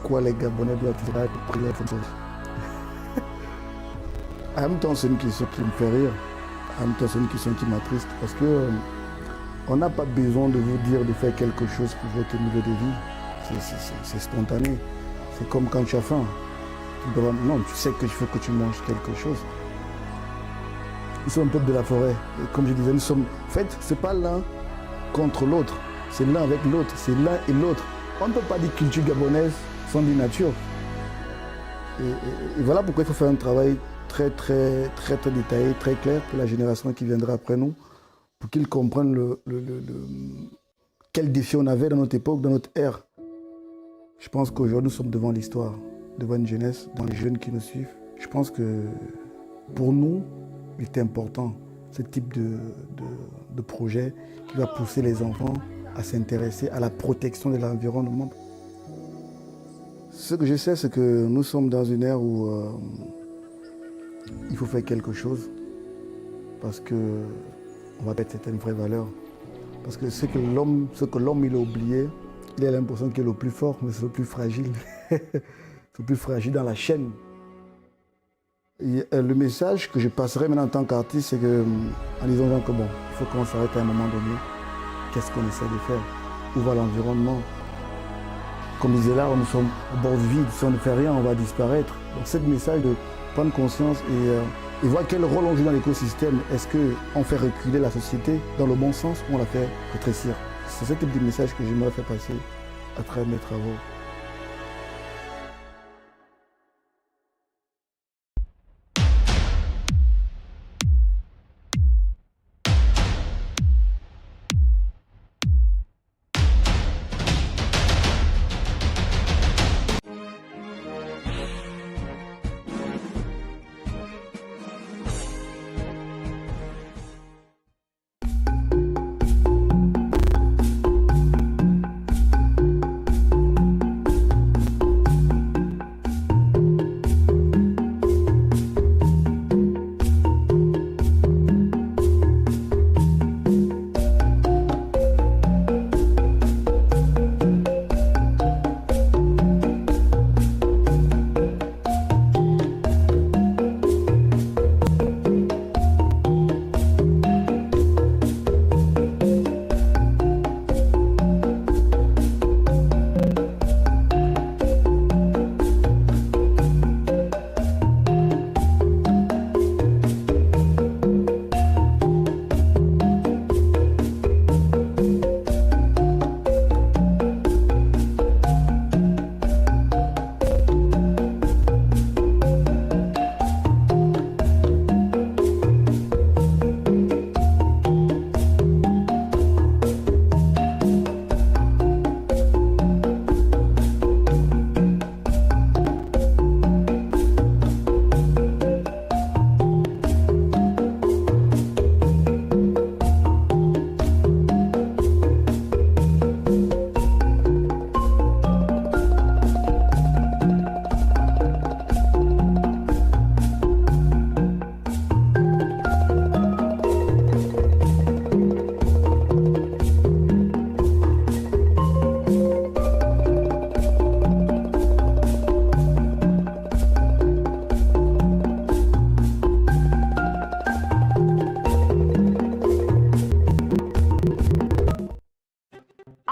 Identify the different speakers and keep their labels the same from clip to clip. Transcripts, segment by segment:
Speaker 1: pourquoi les Gabonais doivent être prier français. En même temps, c'est une question qui me fait rire. En même temps, c'est une question qui m'attriste parce que on n'a pas besoin de vous dire de faire quelque chose pour votre niveau de vie. C'est spontané. C'est comme quand tu as faim. Non, tu sais qu'il faut que tu manges quelque chose. Nous sommes un peuple de la forêt. Et comme je disais, nous sommes... En fait, ce n'est pas l'un contre l'autre. C'est l'un avec l'autre. C'est l'un et l'autre. On ne peut pas dire culture gabonaise sans dire nature. Et voilà pourquoi il faut faire un travail très détaillé, très clair pour la génération qui viendra après nous, pour qu'ils comprennent quel défi on avait dans notre époque, dans notre ère. Je pense qu'aujourd'hui, nous sommes devant l'histoire, devant une jeunesse, devant les jeunes qui nous suivent. Je pense que pour nous, il est important ce type de projet qui va pousser les enfants à s'intéresser à la protection de l'environnement. Ce que je sais, c'est que nous sommes dans une ère où il faut faire quelque chose parce qu'on va perdre certaines vraies valeurs. Parce que ce que l'homme il a oublié, il a l'impression qu'il est le plus fort, mais c'est le plus fragile. C'est le plus fragile dans la chaîne. Et le message que je passerai maintenant en tant qu'artiste, c'est en disant que bon, il faut qu'on s'arrête à un moment donné. Qu'est-ce qu'on essaie de faire? Où va l'environnement? Comme disait là, nous sommes au bord du vide. Si on ne fait rien, on va disparaître. Donc c'est le message de prendre conscience et voir quel rôle on joue dans l'écosystème. Est-ce qu'on fait reculer la société dans le bon sens ou on la fait rétrécir? C'est ce type de message que j'aimerais faire passer à travers mes travaux.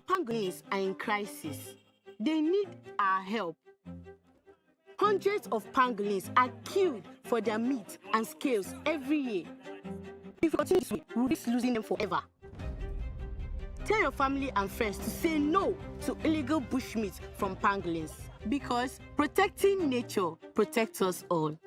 Speaker 2: Pangolins are in crisis. They need our help. Hundreds of pangolins are killed for their meat and scales every year. If we continue this way, we'll risk losing them forever. Tell your family and friends to say no to illegal bushmeat from pangolins, because protecting nature protects us all.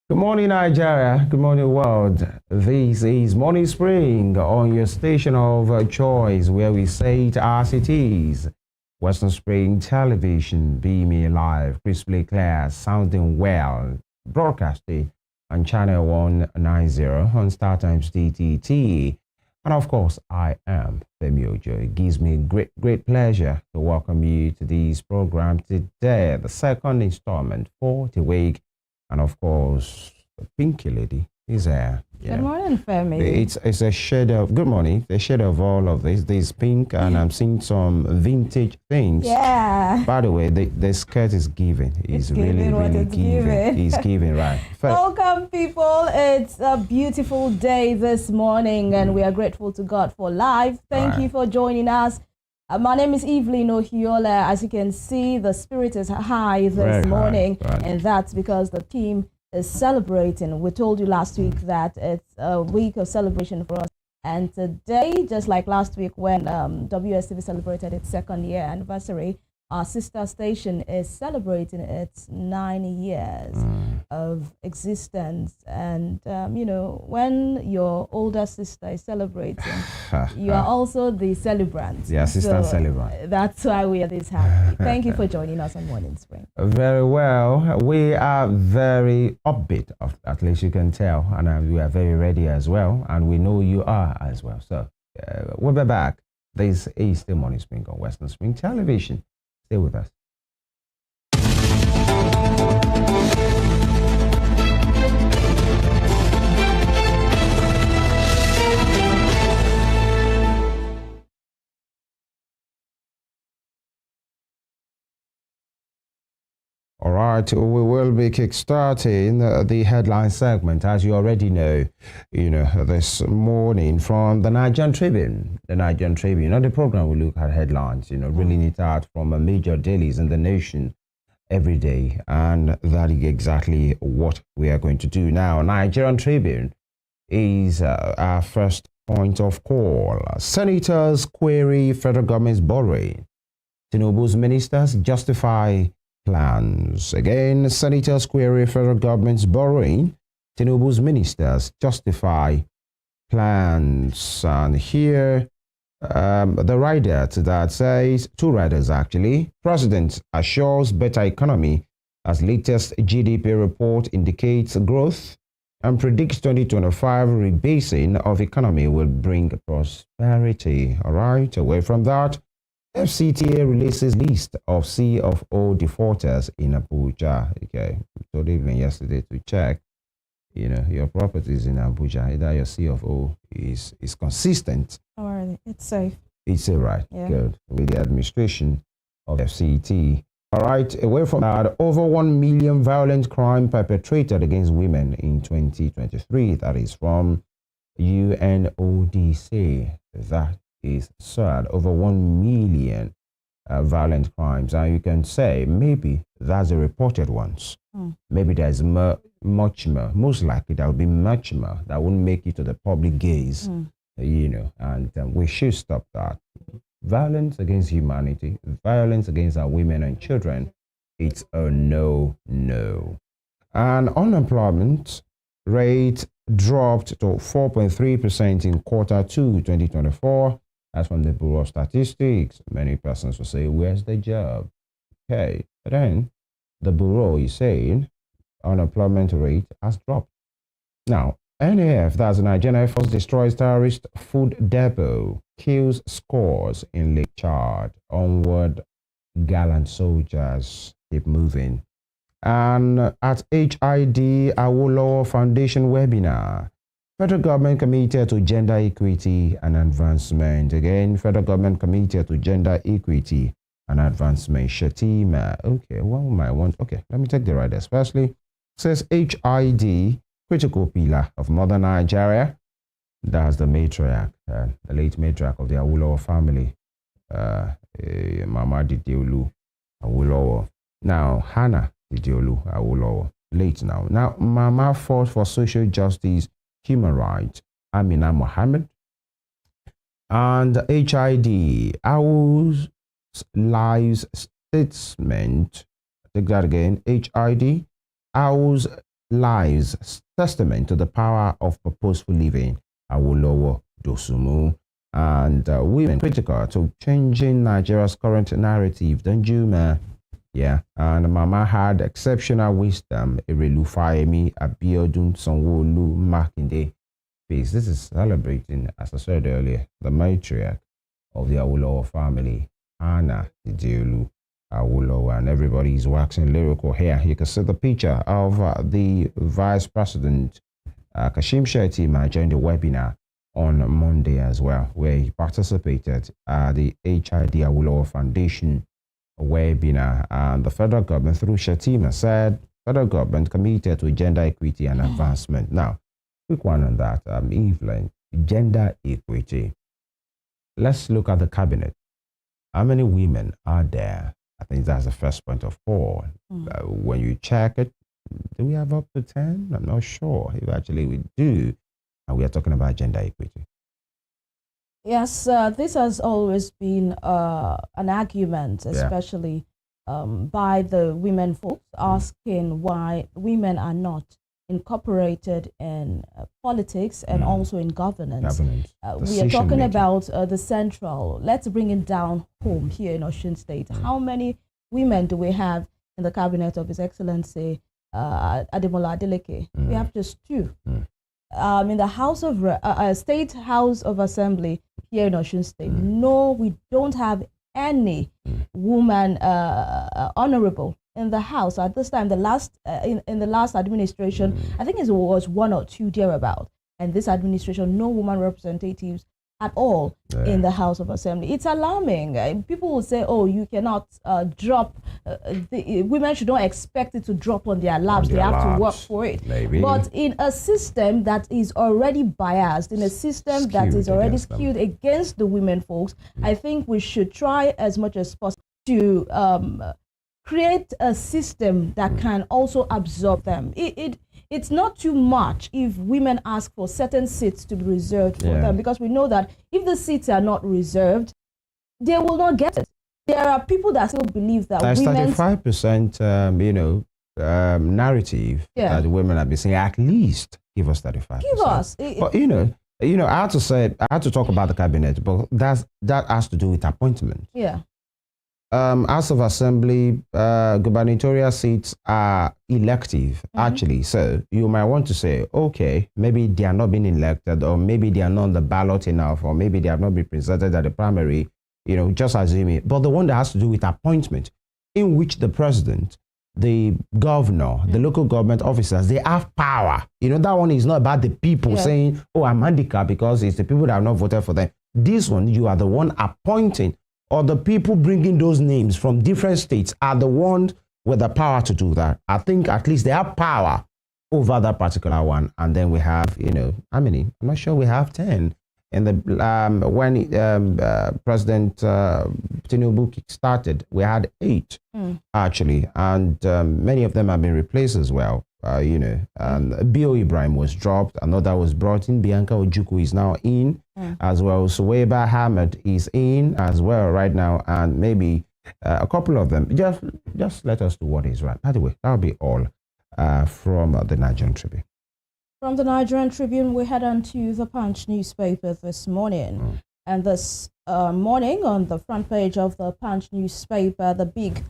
Speaker 3: Good morning, Nigeria. Good morning, world. This is Morning Spring on your station of choice, where we say it as it is. Western Spring Television, beaming live, crisply clear, sounding well, broadcasting on channel 190 on StarTimes TTT. And of course, I am Femi Ojo. It gives me great pleasure to welcome you to this program today, the second installment for the week. And of course, the Pinky Lady is there.
Speaker 4: Good morning, Femi.
Speaker 3: It's a shade of, good morning, a shade of all of this. This pink, and I'm seeing some vintage things.
Speaker 4: Yeah.
Speaker 3: By the way, the skirt is giving. It's really giving. It's giving, right.
Speaker 4: Welcome, people. It's a beautiful day this morning, and we are grateful to God for life. Thank you for joining us. My name is Evelyn Ohiola. As you can see, the spirit is high this morning, and that's because the team is celebrating. We told you last week that it's a week of celebration for us. And today, just like last week when WSTV celebrated its second year anniversary, our sister station is celebrating its 9 years of existence. And, you know, when your older sister is celebrating, you are also the celebrant.
Speaker 3: The assistant celebrant.
Speaker 4: That's why we are this happy. Thank you for joining us on Morning Spring.
Speaker 3: Very well. We are very upbeat, at least you can tell. And we are very ready as well. And we know you are as well. So we'll be back. This is the Morning Spring on Western Spring Television. Stay with us. All right, we will be kickstarting the headline segment, as you already know, this morning from the Nigerian Tribune. The Nigerian Tribune, on the program, we look at headlines, reeling it out from major dailies in the nation every day. And that is exactly what we are going to do now. Nigerian Tribune is our first point of call. Senators query federal government's borrowing. Tinubu's ministers justify plans. Again, senators query federal government's borrowing. Tinubu's ministers justify plans. And here, the rider to that says, two riders actually. President assures better economy as latest GDP report indicates growth and predicts 2025 rebasing of economy will bring prosperity. All right, away from that, FCTA releases list of C of O defaulters in Abuja. Okay, I told Evelyn yesterday to check, your properties in Abuja, either your C of O is consistent.
Speaker 4: All right, it's safe.
Speaker 3: It's all right, yeah. Good. With the administration of FCT. All right, away from that, over 1 million violent crime perpetrated against women in 2023. That is from UNODC. That is sad. Over 1 million violent crimes. And you can say maybe that's the reported ones. Maybe there's much more. Most likely there will be much more that won't make it to the public gaze, and we should stop that. Violence against humanity, violence against our women and children, it's a no. And unemployment rate dropped to 4.3% in quarter 2 2024. That's from the Bureau of Statistics. Many persons will say, where's the job? Okay, but then the Bureau is saying unemployment rate has dropped. Now, NAF, that's the Nigerian Air Force, destroys terrorist food depot, kills scores in Lake Chad. Onward, gallant soldiers keep moving. And at HID Awolowo Foundation webinar, federal government committed to gender equity and advancement. Again, federal government committed to gender equity and advancement. Shatima. Okay, what might want? Okay, let me take the riders. Firstly, says HID, critical pillar of modern Nigeria. That's the matriarch, the late matriarch of the Awolowo family, Mama Dideolu Awolowo. Now, Hannah Dideolu Awolowo, late now. Now, Mama fought for social justice, human rights, Amina Mohammed. And HID, Awu's Lives Statement, take that again, HID, Awu's lives testament to the power of purposeful living, Awolowo Dosunmu. And women critical to changing Nigeria's current narrative, don't you, man? Yeah, and Mama had exceptional wisdom. Erelu Fayemi Abiodun Sanwo-Olu Makinde. This is celebrating, as I said earlier, the matriarch of the Awolowo family, Hannah Idiolu Awolowo, and everybody is waxing lyrical here. You can see the picture of the Vice President Kashim Shettima during the webinar on Monday as well, where he participated at the HID Awolowo Foundation webinar. And the federal government, through Shettima, said federal government committed to gender equity and advancement. Now, quick one on that, Evelyn, gender equity. Let's look at the cabinet. How many women are there? I think that's the first point of call. When you check it, do we have up to 10? I'm not sure if actually we do. And we are talking about gender equity.
Speaker 4: Yes, this has always been an argument, especially by the women folks, asking why women are not incorporated in politics and also in governance. We are talking about the central. Let's bring it down home here in Osun State. How many women do we have in the cabinet of His Excellency Ademola Adeleke? We have just 2. In the House of State House of Assembly here in Osun State, no, we don't have any woman honorable in the House at this time. The last in the last administration, I think it was 1 or 2 thereabout, and this administration, no woman representatives at all in the House of Assembly. It's alarming. People will say, "Oh, you cannot drop." Women should not expect it to drop on their laps. They have to work for it.
Speaker 3: Maybe.
Speaker 4: But in a system that is already biased, in a system that is already skewed against the women folks, I think we should try as much as possible to create a system that can also absorb them. It's not too much if women ask for certain seats to be reserved for them, because we know that if the seats are not reserved, they will not get it. There are people that still believe that women...
Speaker 3: 35%, narrative that the women have been saying, at least give us 35%.
Speaker 4: Give us.
Speaker 3: But, I had to talk about the cabinet, but that has to do with appointment.
Speaker 4: Yeah.
Speaker 3: House of Assembly gubernatorial seats are elective, actually. So you might want to say, okay, maybe they are not being elected, or maybe they are not on the ballot enough, or maybe they have not been presented at the primary, just assuming. But the one that has to do with appointment, in which the president, the governor, the local government officers, they have power. That one is not about the people saying, oh, I'm handicapped because it's the people that have not voted for them. This one, you are the one appointing, or the people bringing those names from different states are the ones with the power to do that. I think at least they have power over that particular one. And then we have, how many? I'm not sure we have 10. And when President Tinubu started, we had 8 actually, and many of them have been replaced as well. Bio Ibrahim was dropped, another was brought in. Bianca Ojukwu is now in as well. Suwaiba Ahmed is in as well right now, and maybe a couple of them. Just let us do what is right. By the way, that'll be all from the Nigerian Tribune.
Speaker 4: From the Nigerian Tribune, we head on to the Punch newspaper this morning. And this morning, on the front page of the Punch newspaper, the big,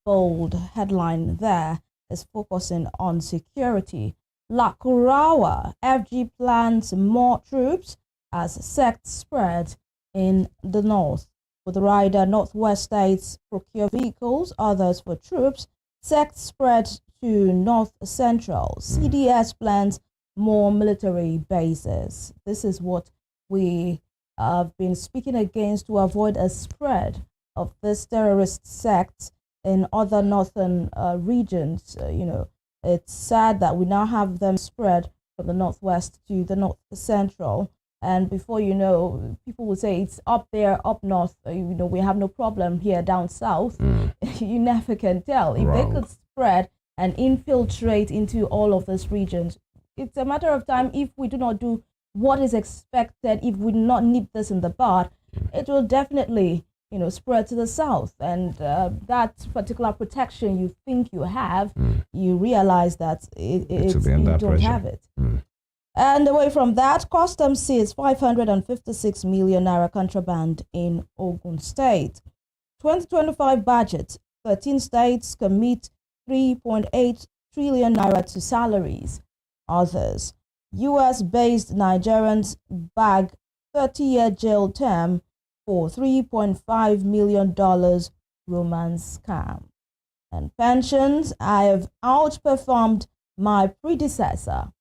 Speaker 4: bold headline there is focusing on security. Lakurawa, FG plans more troops as sect spread in the north. With rider northwest states procure vehicles, others for troops. Sect spread to north central. CDS plans more military bases. This is what we have been speaking against to avoid a spread of this terrorist sect in other northern regions. It's sad that we now have them spread from the northwest to the north central. And before you know, people will say it's up there, up north. We have no problem here down south. You never can tell. If they could spread and infiltrate into all of these regions, it's a matter of time. If we do not do what is expected, if we do not nip this in the bud, it will definitely spread to the south, and that particular protection you think you have, you realize that you don't have it. And away from that, Customs seized 556 million naira contraband in Ogun State. 2025 budget, 13 states commit 3.8 trillion naira to salaries. Others, US-based Nigerians bag 30-year jail term for $3.5 million romance scam. And pensions, I have outperformed my predecessor,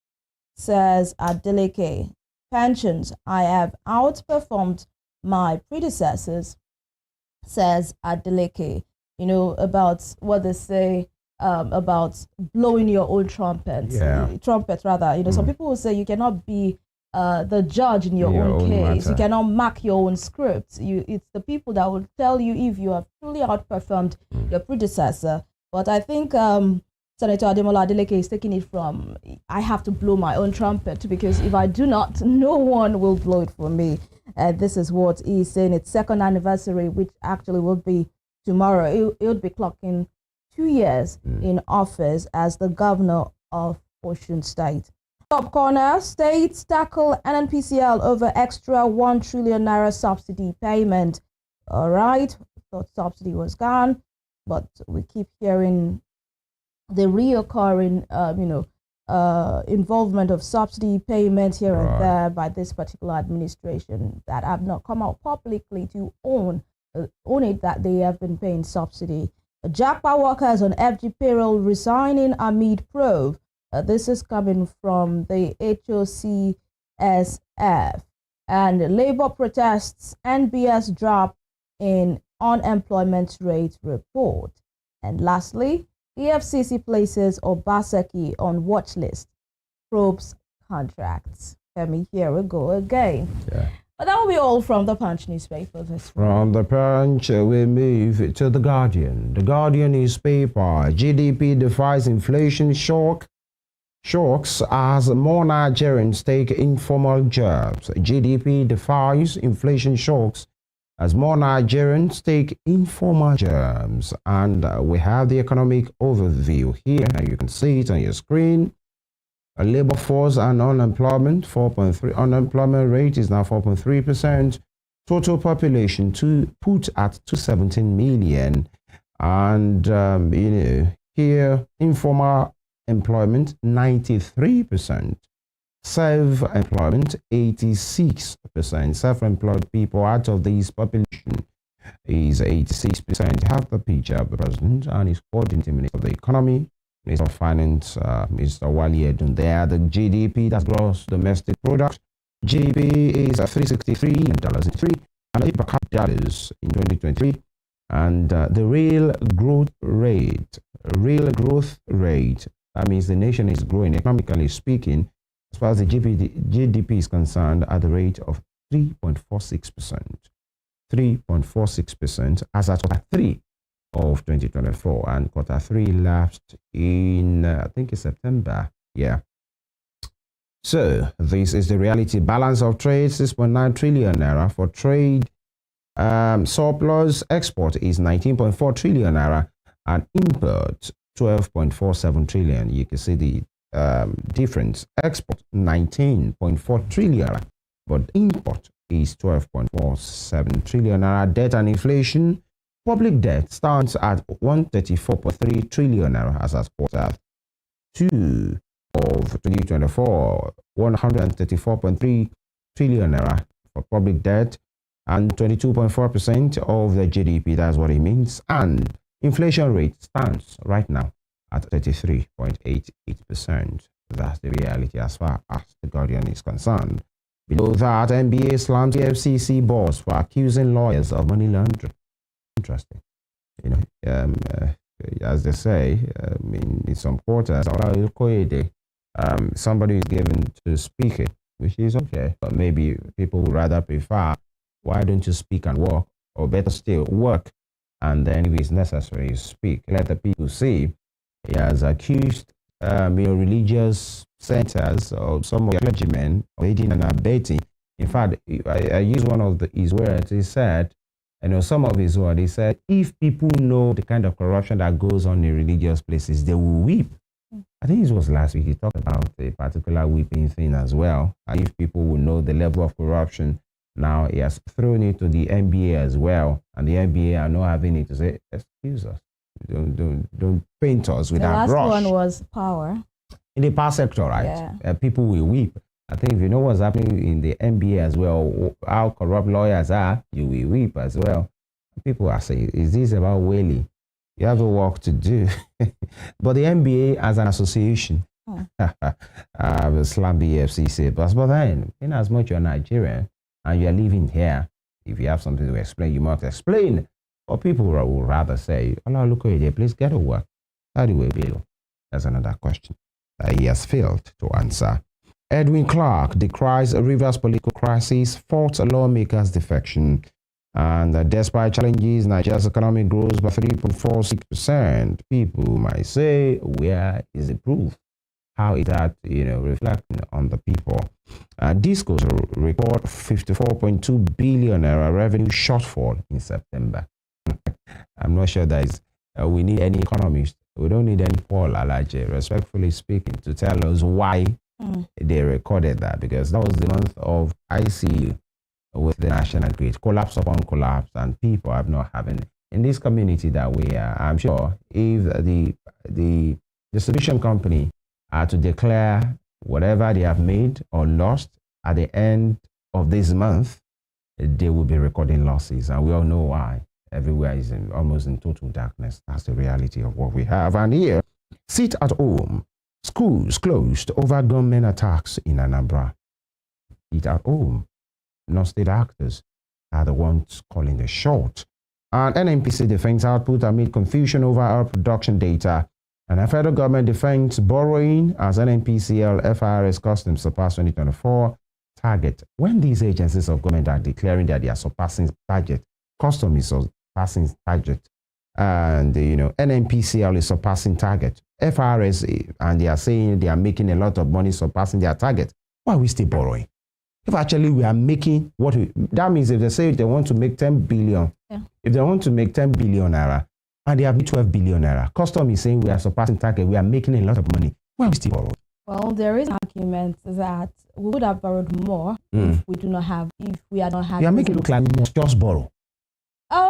Speaker 4: says Adeleke. Pensions, I have outperformed my predecessors, says Adeleke. About what they say about blowing your own trumpet. Trumpet, rather. Some people will say you cannot be the judge in your own case. You cannot mark your own script. It's the people that will tell you if you have truly outperformed your predecessor. But I think Senator Ademola Adeleke is taking it from, I have to blow my own trumpet, because if I do not, no one will blow it for me. This is what he's saying. Its second anniversary, which actually will be tomorrow. It would be clocking 2 years in office as the governor of Osun State. Top corner, states tackle NNPCL over extra 1 trillion naira subsidy payment. All right, thought subsidy was gone, but we keep hearing the reoccurring, involvement of subsidy payments here and there by this particular administration that have not come out publicly to own it that they have been paying subsidy. JAPA workers on FG payroll resigning amid probe. This is coming from the HOCSF. And labor protests, NBS drop in unemployment rate report. And lastly, EFCC places Obaseki on watch list, probes contracts. Here we go again.
Speaker 3: Yeah.
Speaker 4: But that will be all from the Punch newspaper this week.
Speaker 3: From the Punch, we move to the Guardian. The Guardian newspaper, GDP defies inflation shocks as more Nigerians take informal jobs. GDP defies inflation shocks as more Nigerians take informal jobs. And we have the economic overview here. You can see it on your screen. A labor force and unemployment, 4.3. Unemployment rate is now 4.3%. Total population put at 217 million. And, here, informal employment, 93%. Self-employment, 86%. Self-employed people out of this population is 86%. Have the picture of the president and his coordinating minister of the economy, Minister of Finance, Mr. Wale Edun. There, the GDP, that's gross domestic product. GDP is $363 in 2003 and $8 per capita in 2023. And the real growth rate, that means the nation is growing, economically speaking, as far as the GDP is concerned, at the rate of 3.46%. 3.46% as at quarter 3 of 2024, and quarter 3 lapsed in, I think it's September. Yeah. So this is the reality. Balance of trade, 6.9 trillion naira for trade. Surplus export is 19.4 trillion naira, and import 12.47 trillion. You can see the difference. Export 19.4 trillion, but import is 12.47 trillion naira. Debt and inflation. Public debt stands at 134.3 trillion naira as at quarter 2 of 2024. 134.3 trillion naira for public debt, and 22.4% of the GDP. That's what it means. And inflation rate stands right now at 33.88%. That's the reality as far as the Guardian is concerned. Below that, NBA slams the FCC boss for accusing lawyers of money laundering. Interesting. As they say, in some quarters, somebody is given to speak it, which is okay. But maybe people would rather prefer, why don't you speak and work? Or better still, work. And then if it's necessary, speak. Let the people see. He has accused religious centers or some of the clergymen of aiding and abetting. In fact, I use one of his words. He said, some of his words, he said, if people know the kind of corruption that goes on in religious places, they will weep. I think it was last week, he talked about a particular weeping thing as well. And if people will know the level of corruption, now he has thrown it to the NBA as well. And the NBA are not having it to say, excuse us, don't paint us with that brush.
Speaker 4: The last one was power.
Speaker 3: In the power sector, right?
Speaker 4: Yeah.
Speaker 3: People will weep. I think if you know what's happening in the NBA as well, how corrupt lawyers are, you will weep as well. People are saying, is this about wailing? You have a work to do. But the NBA as an association, slam the FCC, but then, in as much you're Nigerian and you're living here, if you have something to explain, you must explain. But people will rather say, oh, look at you, please get to work. How do we bill? That's another question that he has failed to answer. Edwin Clark decries Rivers political crisis, faults lawmakers' defection. And despite challenges, Nigeria's economy grows by 3.46%. People might say, where is the proof? How is that, reflecting on the people? Discos record 54.2 billion naira revenue shortfall in September. I'm not sure that is, we need any economist. We don't need any Paul Alaje, respectfully speaking, to tell us why they recorded that, because that was the month of ICU with the national grid, collapse upon collapse, and people have not having in this community that we are. I'm sure if the distribution company are to declare whatever they have made or lost at the end of this month, they will be recording losses, and we all know why. Everywhere is almost in total darkness. That's the reality of what we have. And here, sit at home. Schools closed over gunmen attacks in Anambra. Sit at home. Non-state actors are the ones calling the shot. And NNPC defense output amid confusion over our production data. And the federal government defense borrowing as NNPCL FIRS customs surpass 2024 target. When these agencies of government are declaring that they are surpassing target, customs is surpassing target, and NNPCL is surpassing target, FIRS, and they are saying they are making a lot of money surpassing their target, why are we still borrowing? If actually we are making that means if they say they want to make 10 billion, if they want to make 10 billion naira and they have 12 billion naira, custom is saying we are surpassing target, we are making a lot of money, why are we still borrowing?
Speaker 4: Well, there is an argument that we would have borrowed more if we are not having.
Speaker 3: You are making it look like we must just borrow.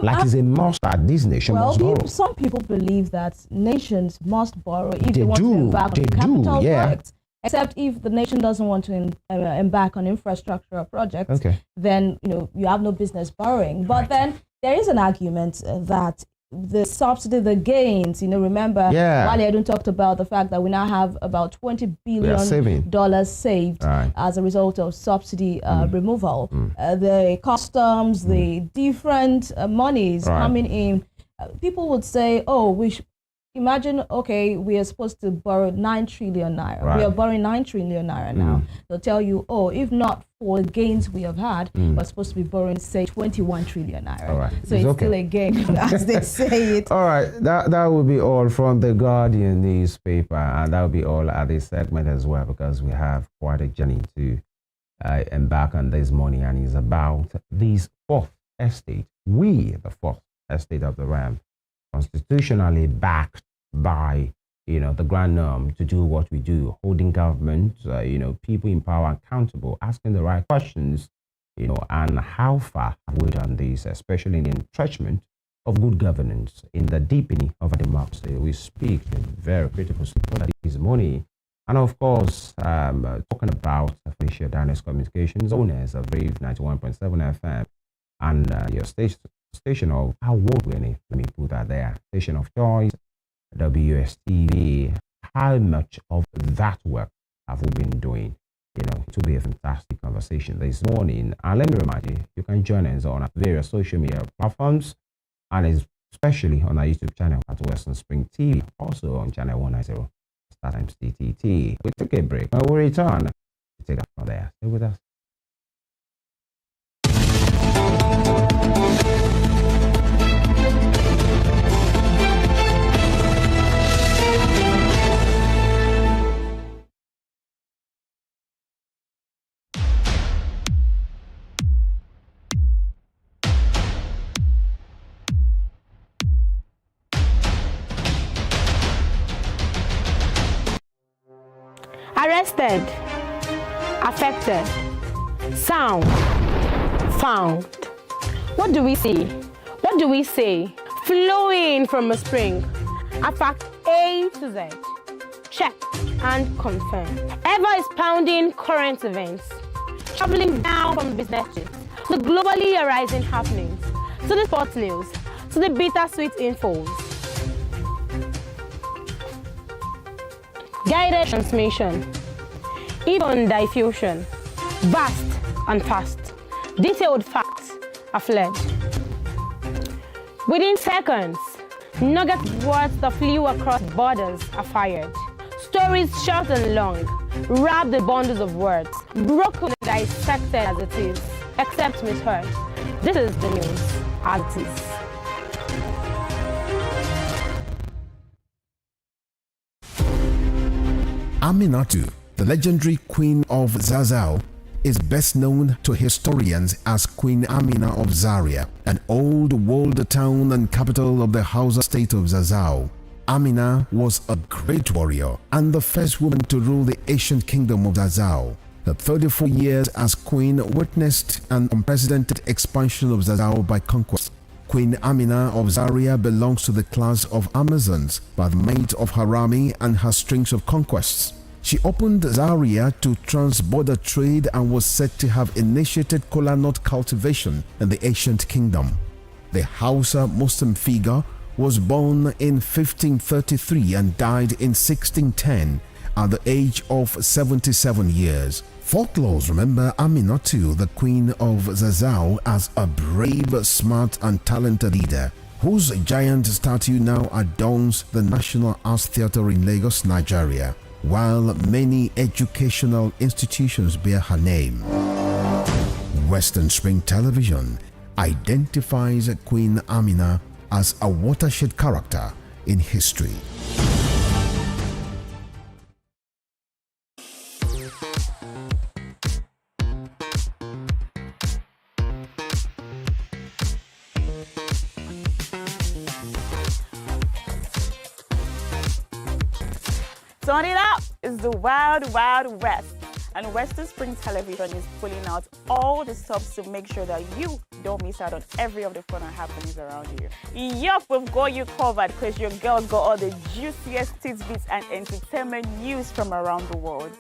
Speaker 3: Like it's a must that this nation must borrow.
Speaker 4: Some people believe that nations must borrow if they want to embark on capital projects. Except if the nation doesn't want to embark on infrastructure projects, then you have no business borrowing. But then there is an argument that the subsidy, the gains, remember, Wale Edun talked about the fact that we now have about $20 billion saved as a result of subsidy removal. The customs, the different monies coming in. People would say, imagine, we are supposed to borrow 9 trillion naira. We are borrowing 9 trillion naira now. They'll tell you, if not for the gains we have had, we're supposed to be borrowing, say, 21 trillion naira. So it's still a gain, as they say it.
Speaker 3: All right, that will be all from the Guardian newspaper, and that will be all at this segment as well, because we have quite a journey to embark on this morning, and it's about this fourth estate. We, the fourth estate of the realm, constitutionally backed by the grand norm to do what we do, holding government, people in power accountable, asking the right questions, and how far have we done this, especially in the entrenchment of good governance, in the deepening of a democracy. We speak very critical this morning, and of course, talking about Felicia Daniels Communications, owners of Brave 91.7 FM, and your station of award-winning, let me put that there, station of choice, WSTV. How much of that work have we been doing? To be a fantastic conversation this morning. And let me remind you, you can join us on our various social media platforms, and especially on our YouTube channel at Western Spring TV, also on channel 190 StarTimes DTT. We take a break. When we return, we take it from there. Stay with us.
Speaker 2: Arrested, affected, sound, found. What do we see? What do we say? Flowing from a spring. A fact A to Z. Check and confirm. Eva is pounding current events, traveling down from business jets to the globally arising happenings, to the sports news, to the bittersweet infos. Guided transmission, even diffusion, vast and fast. Detailed facts are fled. Within seconds, nugget words that flew across borders are fired. Stories short and long, wrapped in bundles of words, broken and dissected as it is, except misheard. This is the news as it is.
Speaker 5: Aminatu, the legendary Queen of Zazzau, is best known to historians as Queen Amina of Zaria, an old walled town and capital of the Hausa state of Zazzau. Amina was a great warrior and the first woman to rule the ancient kingdom of Zazzau. The 34 years as queen witnessed an unprecedented expansion of Zazzau by conquest. Queen Amina of Zaria belongs to the class of Amazons by the might of her army and her strings of conquests. She opened Zaria to trans-border trade and was said to have initiated kola nut cultivation in the ancient kingdom. The Hausa Muslim figure was born in 1533 and died in 1610 at the age of 77 years. Folklores remember Aminatu, the Queen of Zazzau, as a brave, smart and talented leader, whose giant statue now adorns the National Arts Theatre in Lagos, Nigeria, while many educational institutions bear her name. Western Spring Television identifies Queen Amina as a watershed character in history.
Speaker 6: Turn it up! It's the Wild Wild West, and Western Spring Television is pulling out all the stops to make sure that you don't miss out on every of the fun and happenings around you. Yup, we've got you covered because your girls got all the juiciest tidbits and entertainment news from around the world.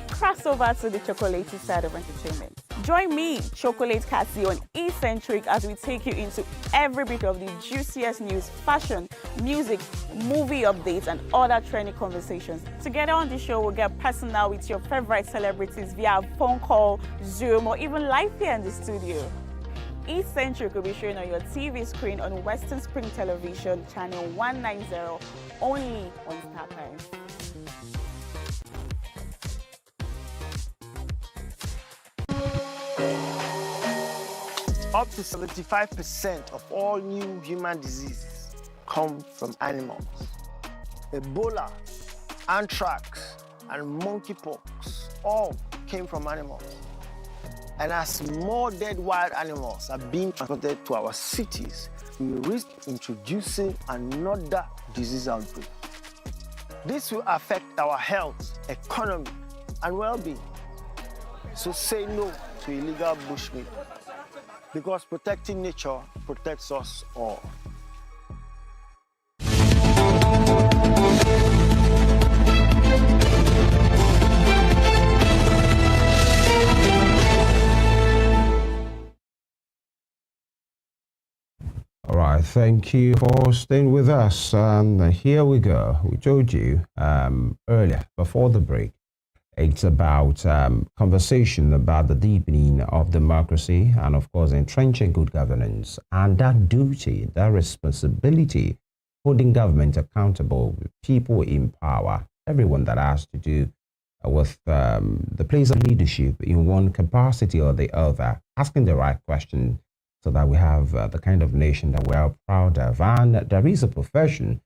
Speaker 6: Cross over to the chocolatey side of entertainment. Join me, Chocolate Cassie, on Eccentric as we take you into every bit of the juiciest news, fashion, music, movie updates, and other trending conversations. Together on the show, we'll get personal with your favorite celebrities via phone call, Zoom, or even live here in the studio. Eccentric will be shown on your TV screen on Western Spring Television, channel 190, only on StarTimes.
Speaker 7: Up to 75% of all new human diseases come from animals. Ebola, anthrax, and monkeypox all came from animals. And as more dead wild animals are being transported to our cities, we risk introducing another disease outbreak. This will affect our health, economy, and well-being. So say no to illegal bushmeat, because protecting nature protects us all.
Speaker 3: All right, thank you for staying with us. And here we go. We told you earlier, before the break, it's about conversation about the deepening of democracy and, of course, entrenching good governance and that duty, that responsibility, holding government accountable, people in power, everyone that has to do with the place of leadership in one capacity or the other, asking the right question so that we have the kind of nation that we are proud of. And there is a profession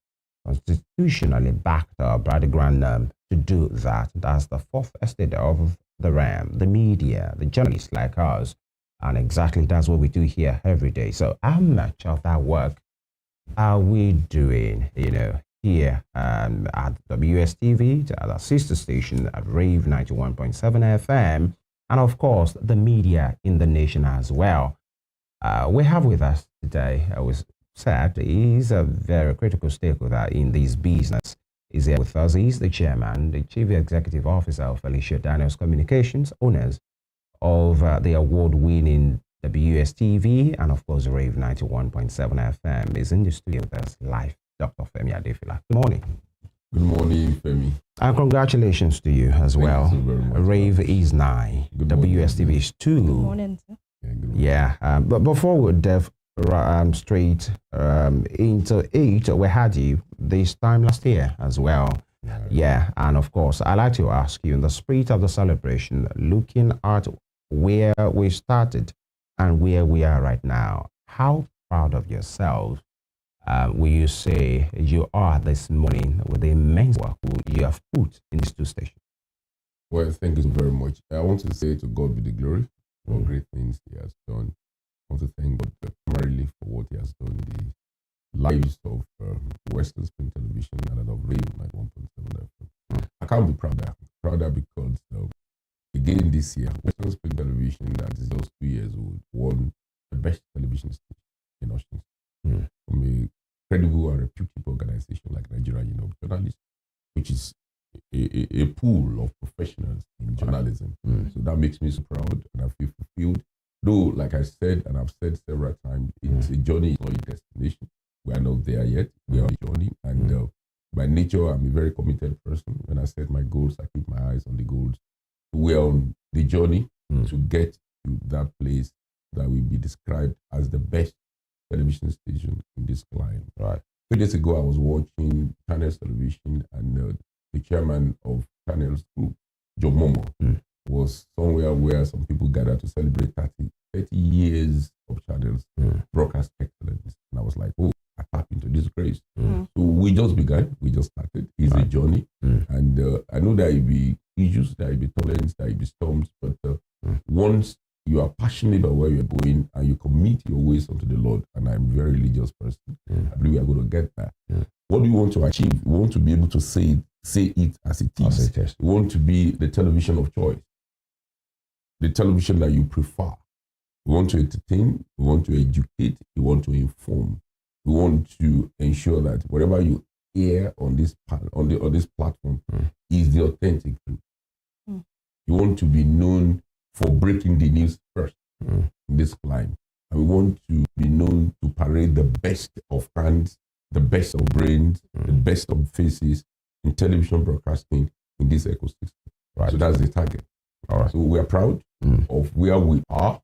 Speaker 3: constitutionally backed up by the Grand to do that. That's the fourth estate of the RAM, the media, the journalists like us. And exactly that's what we do here every day. So how much of that work are we doing, here at WSTV, at our sister station at Rave 91.7 FM, and of course, the media in the nation as well. We have with us today, I was said, he's a very critical stakeholder in this business. He's here with us. He's the chairman, the chief executive officer of Felicia Daniels Communications, owners of the award-winning WSTV, and of course, Rave 91.7 FM. Is in the studio with us live, Dr. Femi Adefila. Good morning.
Speaker 8: Good morning, Femi.
Speaker 3: And congratulations to you as well.
Speaker 8: Thank you very much.
Speaker 3: Rave is 9, WSTV is 2.
Speaker 4: Good morning, sir.
Speaker 3: Yeah, but before we delve straight into it, we had you this time last year as well. Yeah, and of course, I'd like to ask you, in the spirit of the celebration, looking at where we started and where we are right now, how proud of yourself will you say you are this morning with the immense work you have put in these two stations?
Speaker 8: Well, thank you very much. I want to say to God be the glory for great things He has done. I want to thank God primarily for what He has done in the lives of Western Spring Television and of Rave 91.7 FM. I can't be prouder because again this year, Western Spring Television, that is just 2 years old, won the best television station in Osun from a credible and reputable organization like Nigeria Journalists, which is a pool of professionals in journalism. So that makes me so proud and I feel fulfilled. Though, like I said, and I've said several times, it's a journey, it's not a destination. We are not there yet. We are on a journey. And by nature, I'm a very committed person. When I set my goals, I keep my eyes on the goals. We're on the journey to get to that place that will be described as the best television station in this line.
Speaker 3: Right.
Speaker 8: 2 days ago, I was watching Channels Television, and the chairman of Channels Group, Joe Momo, was somewhere where some people gathered to celebrate 30 years of Channels broadcast excellence. And I was like, oh, I tap into this grace. So we just began, we just started. It's a journey. And I know there will be issues, there will be turbulence, there will be storms, but once you are passionate about where you're going and you commit your ways unto the Lord, and I'm a very religious person, I believe we are going to get there. What do you want to achieve? We want to be able to say it as it is. We want to be the television of choice, the television that you prefer. We want to entertain, we want to educate, we want to inform. We want to ensure that whatever you hear on this platform is the authentic truth. You want to be known for breaking the news first in this climb. And we want to be known to parade the best of hands, the best of brains, the best of faces in television broadcasting in this ecosystem. Right. So that's the target. All right. So we are proud of where we are,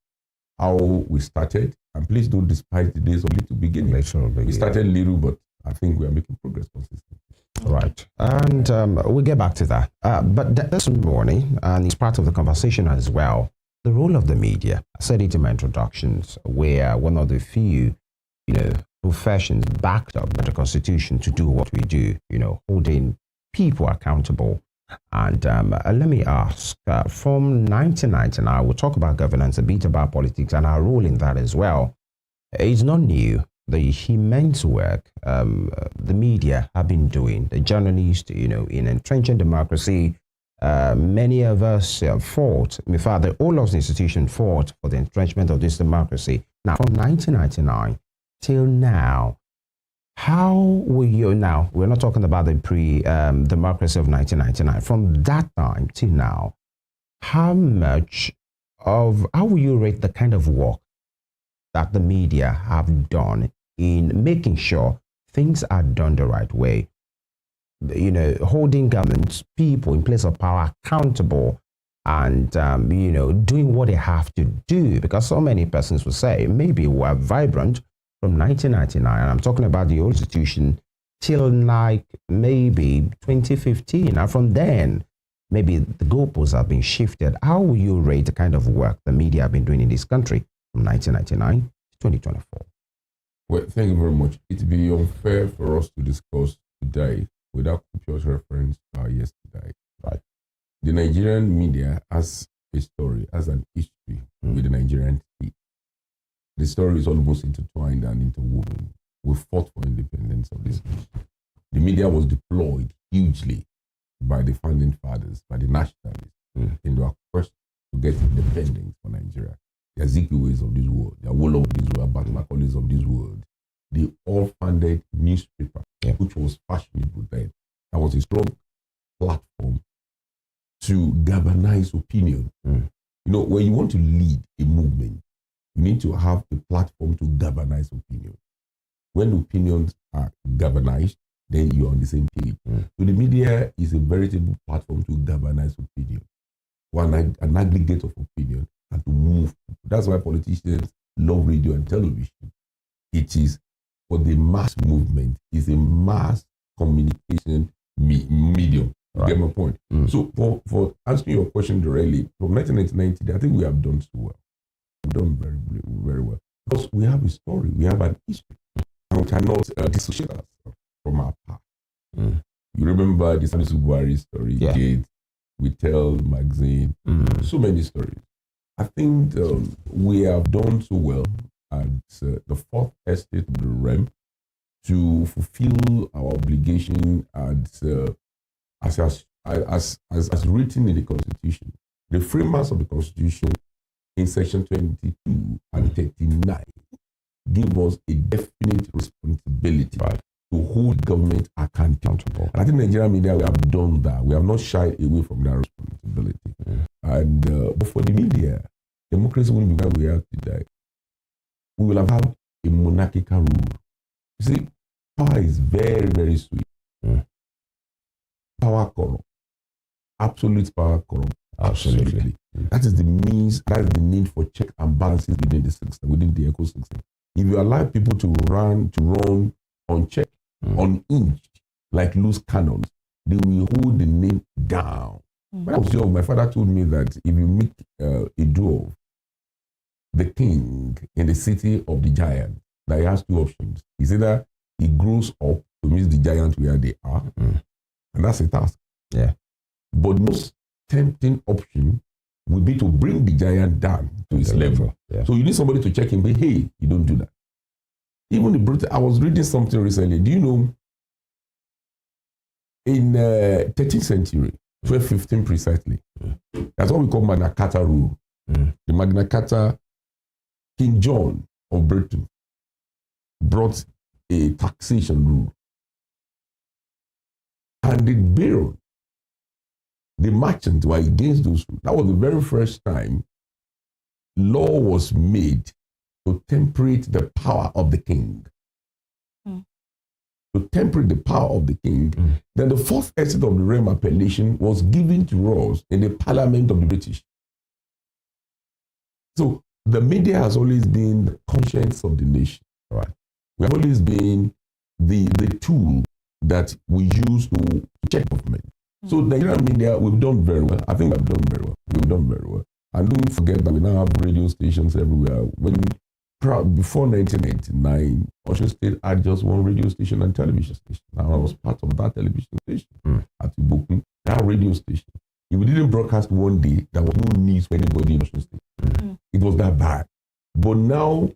Speaker 8: how we started, and please don't despise the days of little beginning. We started little, but I think we are making progress consistently.
Speaker 3: Right. And we'll get back to that. But this morning, and it's part of the conversation as well, the role of the media. I said it in my introductions, where one of the few, professions backed up by the Constitution to do what we do, holding people accountable. And let me ask, from 1999, we'll talk about governance, a bit about politics and our role in that as well. It's not new. The immense work the media have been doing, the journalists, in entrenching democracy. Many of us fought, in fact, the Olos institution fought for the entrenchment of this democracy. Now, from 1999 till now, how will you now, we're not talking about the democracy of 1999, from that time till now, how will you rate the kind of work that the media have done in making sure things are done the right way? Holding governments, people in place of power accountable and, doing what they have to do. Because so many persons will say, maybe we're vibrant from 1999, and I'm talking about the old institution, till maybe 2015. And from then, maybe the goalposts have been shifted. How will you rate the kind of work the media have been doing in this country from 1999 to 2024?
Speaker 8: Well, thank you very much. It would be unfair for us to discuss today without copious reference to our yesterday. Right. The Nigerian media has a story, has an history with the Nigerian state. The story is almost intertwined and interwoven. We fought for independence of this nation. the media was deployed hugely by the founding fathers, by the nationalists, in their quest to get independence for Nigeria. The Azikiwes of this world, the Awolowo of this world, Macaulays of this world, they all founded newspaper, which was fashionable then. That was a strong platform to galvanize opinion. You know, when you want to lead a movement, you need to have a platform to galvanize opinion. When opinions are galvanized, then you're on the same page. So the media is a veritable platform to galvanize opinion, an aggregate of opinion, and to move. That's why politicians love radio and television. It is for the mass movement. It's a mass communication medium. Right. Get my point? So for answering your question directly, from 1990, I think we have done so well. We've done very, very well. Because we have a story, we have an history. And we cannot dissociate ourselves from our past. You remember the Salisu Buhari story, Gate, We Tell magazine, so many stories. I think we have done so well at the fourth estate of the REM to fulfill our obligation as written in the Constitution. The framers of the Constitution in section 22 and 39 give us a definite responsibility to hold government accountable. And I think Nigerian media, we have done that. We have not shied away from that responsibility. And but for the media, democracy wouldn't be where we are today. We will have had a monarchical rule. You see, power is very, very sweet. Power corrupt. Absolute power corrupt. Absolutely. That is the means, that is the need for check and balances within the system, within the ecosystem. If you allow people to run unchecked, unhinged, like loose cannons, they will hold the name down. When I was young, my father told me that if you meet a dwarf, the king in the city of the giant, that he has two options. It's either he grows up to meet the giant where they are, and that's a task. Yeah. But most tempting option would be to bring the giant down to his level. Yeah. So you need somebody to check him, but hey, you don't do that. Even the British, I was reading something recently. Do you know, in 13th century, 1215 precisely, that's what we call Magna Carta rule. The Magna Carta, King John of Britain brought a taxation rule. And the baron, the merchants were against those rules. That was the very first time law was made to temperate the power of the king. To temperate the power of the king. Then the fourth estate of the realm appellation was given to us in the Parliament of the British. So the media has always been the conscience of the nation. Right. We have always been the tool that we use to check government. So the Nigerian media, we've done very well. I think we've done very well. We've done very well. And don't forget that we now have radio stations everywhere. Before 1989, Osun State had just one radio station and television station. Now I was part of that television station at Iboku, that radio station. If we didn't broadcast one day, there was no news for anybody in Osun State. It was that bad. But now,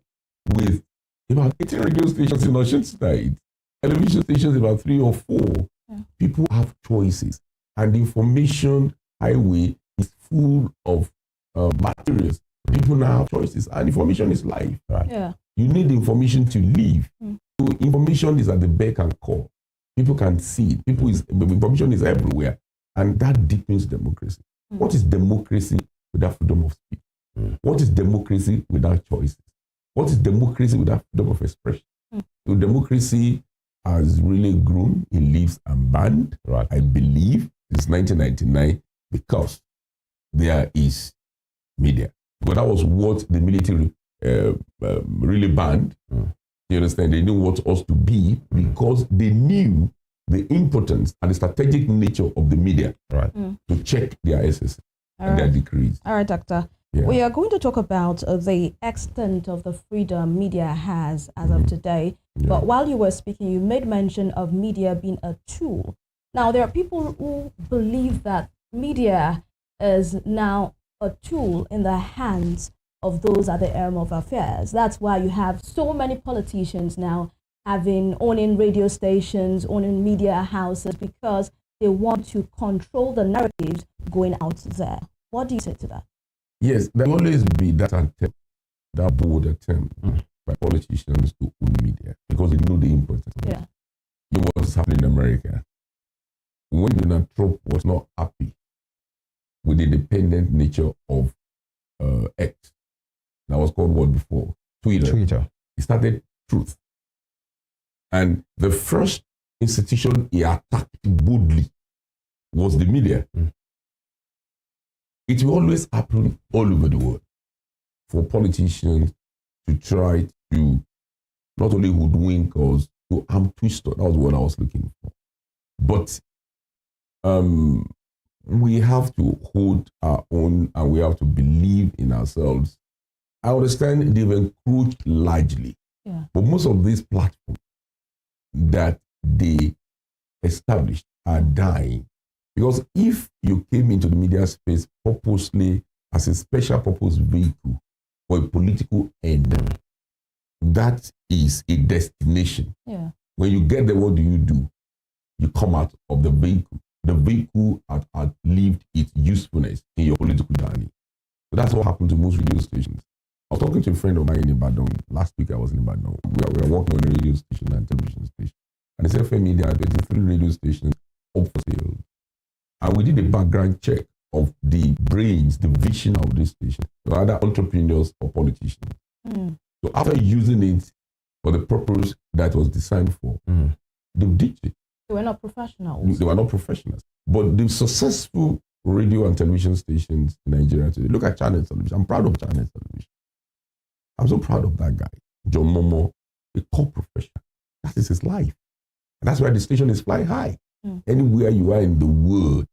Speaker 8: with about 18 radio stations in Osun State, television stations about 3 or 4, people have choices. And the information highway is full of materials. People now have choices, and information is life. Right? Yeah. You need information to live. So information is at the beck and call. People can see it. Information is everywhere, and that deepens democracy. What is democracy without freedom of speech? What is democracy without choices? What is democracy without freedom of expression? So democracy has really grown in leaps and bounds, right, I believe, since 1999, because there is media. But that was what the military really banned. You understand? They didn't want us to be, because they knew the importance and the strategic nature of the media, right, to check their SS and their decrees.
Speaker 4: All right, Doctor. Yeah. We are going to talk about the extent of the freedom media has as of today. Yeah. But while you were speaking, you made mention of media being a tool. Now, there are people who believe that media is now a tool in the hands of those at the helm of affairs. That's why you have so many politicians now owning radio stations, owning media houses, because they want to control the narratives going out there. What do you say to that?
Speaker 8: Yes, there will always be that attempt, that bold attempt by politicians to own media, because they know the importance of it. You know what's happening in America. When Donald Trump was not happy with the independent nature of X, that was called what before? Twitter. He started Truth. And the first institution he attacked boldly was the media. It will always happen all over the world for politicians to try to not only hoodwink us, to arm twister. That was what I was looking for. But we have to hold our own, and we have to believe in ourselves. I understand they've encroached largely, but most of these platforms that they established are dying. Because if you came into the media space purposely as a special purpose vehicle for a political end, that is a destination. When you get there, what do? You come out of the vehicle. The vehicle had outlived its usefulness in your political journey. So that's what happened to most radio stations. I was talking to a friend of mine in Ibadan. Last week I was in Ibadan. We were working on a radio station and television station. And they said, Femi, there are 23 radio stations up for sale. And we did a background check of the brains, the vision of this station. So either entrepreneurs or politicians. So after using it for the purpose that was designed for, they ditched it.
Speaker 4: They were not professionals.
Speaker 8: They were not professionals. But the successful radio and television stations in Nigeria today, look at Channel Television. I'm proud of Channel Television. I'm so proud of that guy, John Momo, a core professional. That is his life. And that's why the station is flying high. Anywhere you are in the world,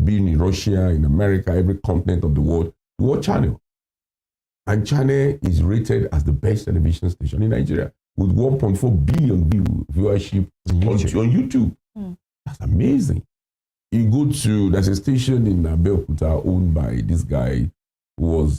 Speaker 8: being in Russia, in America, every continent of the world, you watch Channel. And Channel is rated as the best television station in Nigeria with 1.4 billion viewership on YouTube. That's amazing. You go to, there's a station in Abeokuta owned by this guy who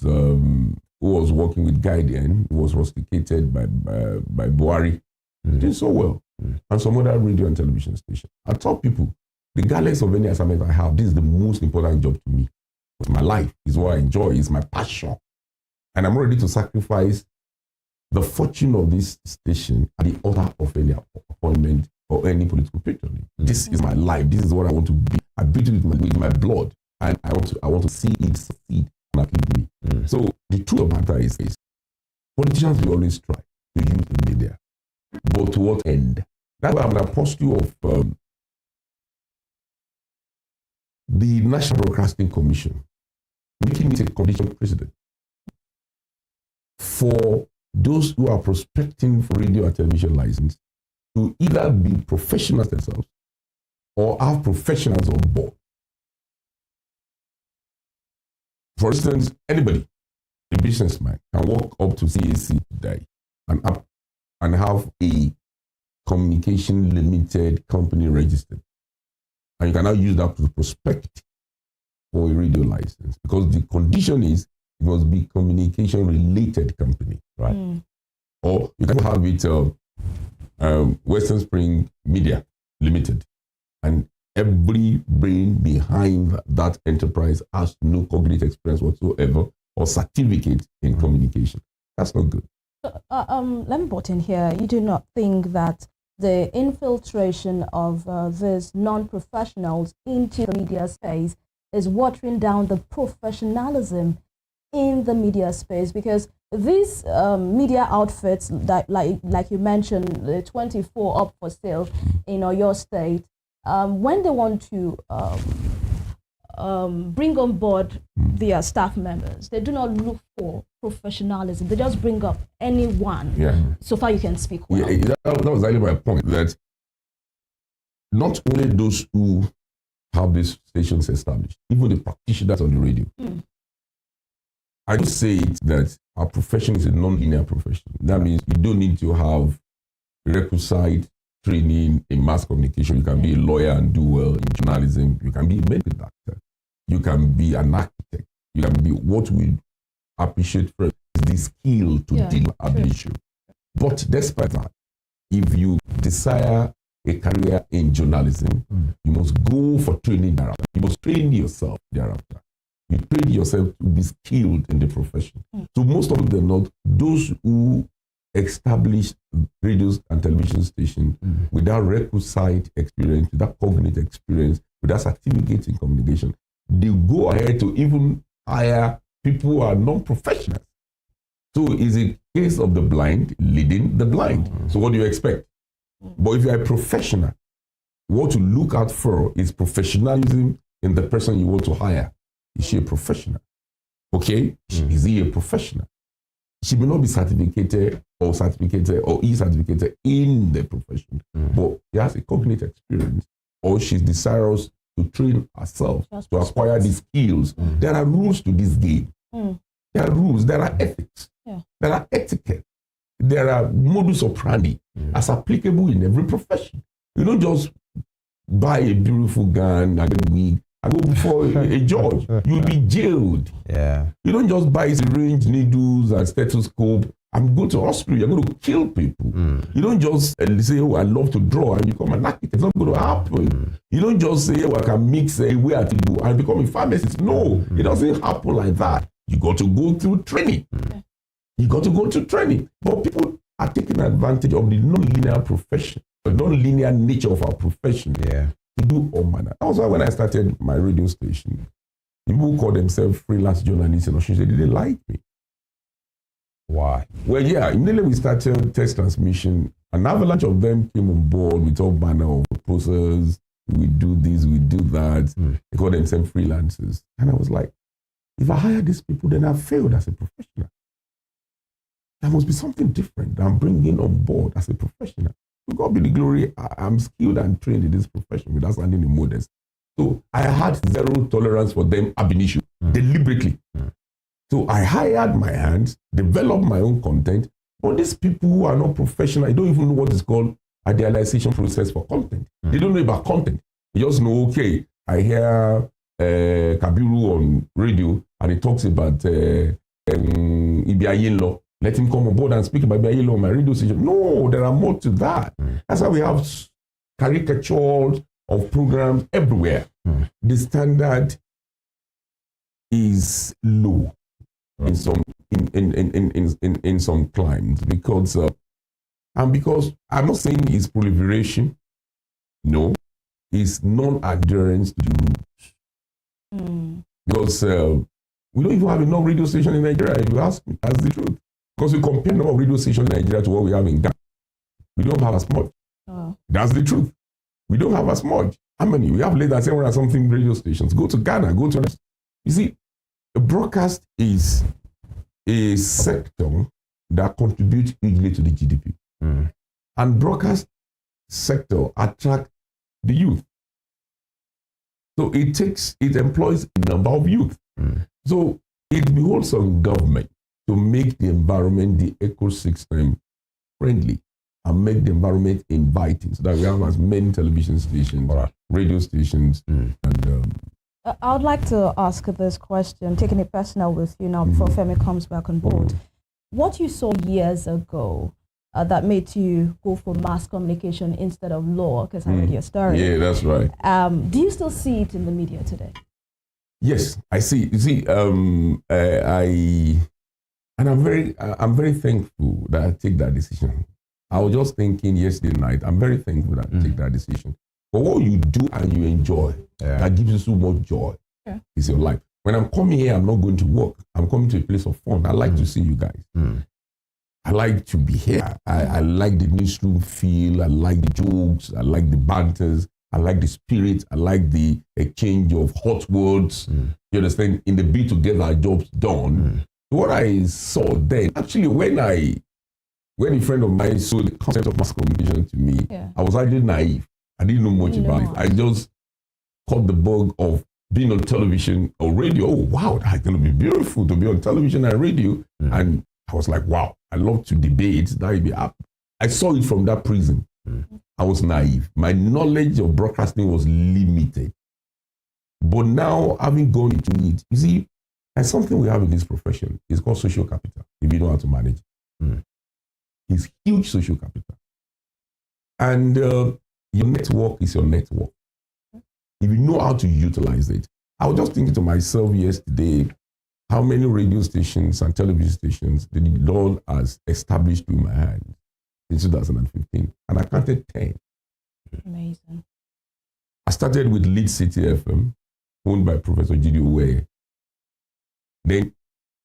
Speaker 8: was working with Guardian, who was rusticated by Buhari. Did so well. And some other radio and television station. I tell people, regardless of any assignment I have, this is the most important job to me. It's my life, it's what I enjoy, it's my passion. And I'm ready to sacrifice the fortune of this station at the altar of any appointment or any political patronage. This is my life, this is what I want to be. I built it with my blood, and I want to see it succeed and outlive me. So the truth of the matter is this. Politicians will always try to use the media. But to what end? That's why I'm an apostle of the National Broadcasting Commission, making it a condition precedent for those who are prospecting for radio and television license to either be professionals themselves or have professionals on board. For instance, anybody, a businessman, can walk up to CAC today and have a communication limited company registered. And you can now use that to prospect for a radio license, because the condition is it must be communication related company, right? Or you can have it Western Spring Media Limited, and every brain behind that enterprise has no cognate experience whatsoever or certificate in communication. That's not good.
Speaker 4: Let me put in here, you do not think that the infiltration of these non-professionals into the media space is watering down the professionalism in the media space? Because these media outfits that, like you mentioned, the 24 up for sale in your state, when they want to bring on board their staff members, they do not look for professionalism. They just bring up anyone. So far you can speak well.
Speaker 8: That was exactly my point, that not only those who have these stations established, even the practitioners on the radio. I just say it that our profession is a non-linear profession. That means you don't need to have requisite training in mass communication. You can be a lawyer and do well in journalism. You can be a medical doctor. You can be an architect. You can be, what we appreciate first is the skill to deal with an issue. But despite that, if you desire a career in journalism, you must go for training thereafter. You must train yourself thereafter. You train yourself to be skilled in the profession. So most of them not those who establish radios and television stations without requisite experience, without cognitive experience, without certificate in communication. They go ahead to even hire people who are non-professionals. So it's a case of the blind leading the blind. So what do you expect? But if you're a professional, what to look out for is professionalism in the person you want to hire. Is she a professional? Okay? Is he a professional? She may not be certificated or e-certificated in the profession, but she has a cognitive experience, or she's desirous to train herself to acquire the skills. There are rules to this game. There are rules, there are ethics, there are etiquette, there are modus operandi as applicable in every profession. You don't just buy a beautiful gown and a wig and go before a judge. You'll be jailed. You don't just buy syringe, needles, and stethoscope and go to hospital. You're going to kill people. You don't just say, oh, I love to draw and become an architect. It's not going to happen. You don't just say, oh, I can mix a way at it and become a pharmacist. No, it doesn't happen like that. You got to go through training. You got to go through training. But people are taking advantage of the non-linear profession, the non-linear nature of our profession to do all manner. That was why when I started my radio station, people who call themselves freelance journalists in Osun, they didn't like me.
Speaker 3: Why?
Speaker 8: Well, immediately we started test transmission, an avalanche of them came on board with all manner of proposals. We do this, we do that. They call themselves freelancers. And I was like, if I hire these people, then I've failed as a professional. There must be something different that I'm bringing on board as a professional. To God be the glory, I'm skilled and trained in this profession without sounding immodest. So I had zero tolerance for them ab initio, deliberately. So I hired my hands, developed my own content, but these people who are not professional, they don't even know what is called idealization process for content. They don't know about content. They just know, okay, I hear Kabiru on radio and he talks about Ibiayinlo. Let him come on board and speak about Ibiayinlo on my radio station. No, there are more to that. That's why we have caricatures of programs everywhere. The standard is low in some in some climes because because I'm not saying it's proliferation. No, it's non-adherence to the rules. Because we don't even have enough radio stations in Nigeria. If you ask me, that's the truth. Because we compare the number of radio stations in Nigeria to what we have in Ghana, we don't have as much. That's the truth. We don't have as much. How many? We have less than 700 something radio stations. Go to Ghana, go to... You see, a broadcast is a sector that contributes hugely to the GDP. And broadcast sector attracts the youth. So it employs a number of youth. So it beholds on government to make the environment, the ecosystem friendly and make the environment inviting so that we have as many television stations, radio stations.
Speaker 4: I would like to ask this question, taking it personal with you now before Femi comes back on board. What you saw years ago that made you go for mass communication instead of law, because I read your story.
Speaker 8: Yeah, that's right.
Speaker 4: Do you still see it in the media today?
Speaker 8: Yes, I see. You see, I'm very thankful that I take that decision. I was just thinking yesterday night, I'm very thankful that I take that decision. But what you do and you enjoy, that gives you so much joy, is your life. When I'm coming here, I'm not going to work. I'm coming to a place of fun. I like to see you guys. I like to be here. I like the newsroom feel. I like the jokes. I like the banters. I like the spirit. I like the exchange of hot words. You understand? In the be together, our job's done. What I saw then, actually, when a friend of mine sold the concept of mass communication to me, I was actually naive. I didn't know much about it. I just caught the bug of being on television or radio. Oh, wow, that's going to be beautiful to be on television and radio. And I was like, wow, I love to debate. That would be up. I saw it from that prism. I was naive. My knowledge of broadcasting was limited. But now, having gone into it, you see, there's something we have in this profession. It's called social capital, if you know how to manage it. It's huge social capital. And your network is your network. If you know how to utilize it. I was just thinking to myself yesterday, how many radio stations and television stations the Lord has established with my hand in 2015. And I counted 10.
Speaker 4: Amazing.
Speaker 8: I started with Lead City FM, owned by Professor G.D. Uwe. Then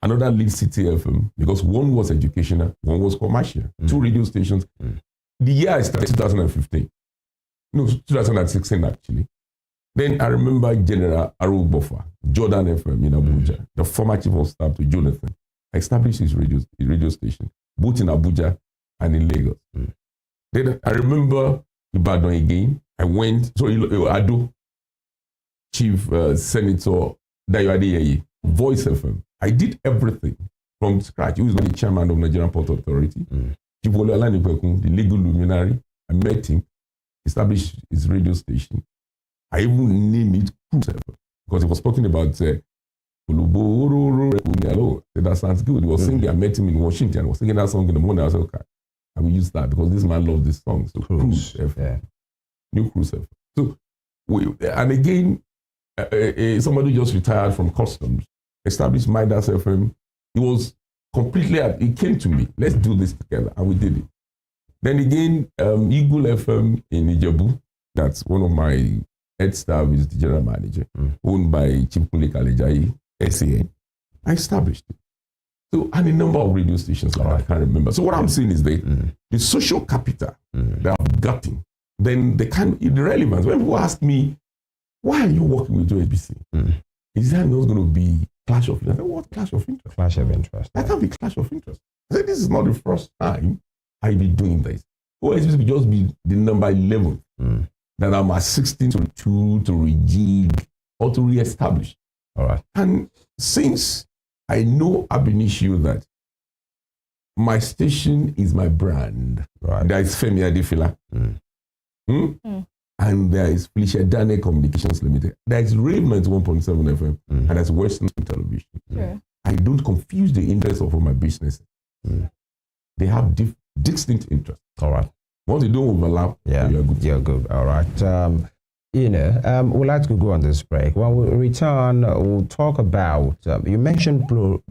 Speaker 8: another Lead City FM, because one was educational, one was commercial. 2 radio stations. The year I started, 2015. No, 2016 actually. Then I remember General Aru Bofa, Jordan FM in Abuja, the former chief of staff to Jonathan, established his radio station, both in Abuja and in Lagos. Then I remember Ibadan again. I went, so Ado, Chief Senator Dayo Adeyeye, Voice FM. I did everything from scratch. He was the chairman of Nigerian Port Authority. Chief Oluwalani Pekun, the legal luminary. I met him, established his radio station. I even named it Cruise FM because he was talking about that sounds good. He was singing. I met him in Washington. I was singing that song in the morning. I said, okay, I will use that because this man loves this song. So Cruise FM, yeah. New Cruise FM. So and again, somebody just retired from customs, established Midas FM. He was completely. He came to me. Let's do this together, and we did it. Then again, Eagle FM in Ijebu. That's one of my head staff is the general manager, owned by Chief Kunle Kalejayi, SAN. I established it. So, and a number of radio stations that I can't remember. So what I'm saying is that the social capital that I've gotten, then the relevance. When people ask me, why are you working with OABC? Is there not going to be clash of interest? I said, what clash of interest?
Speaker 3: Clash of interest.
Speaker 8: That can't be clash of interest. I said, this is not the first time I'll be doing this. OABC will just be the number 11. That I'm assisting to rejig or to reestablish.
Speaker 3: All right.
Speaker 8: And since I know ab initio that my station is my brand,
Speaker 3: right.
Speaker 8: There is Femi Adefila, and there is Felicia Dane Communications Limited. There is Ravement 1.7 FM, and there's Western Television.
Speaker 4: Sure.
Speaker 8: I don't confuse the interests of all my businesses. They have distinct interests.
Speaker 3: All right.
Speaker 8: Once you don't overlap,
Speaker 3: you're good. All right. We'd like to go on this break. When we return, we'll talk about, you mentioned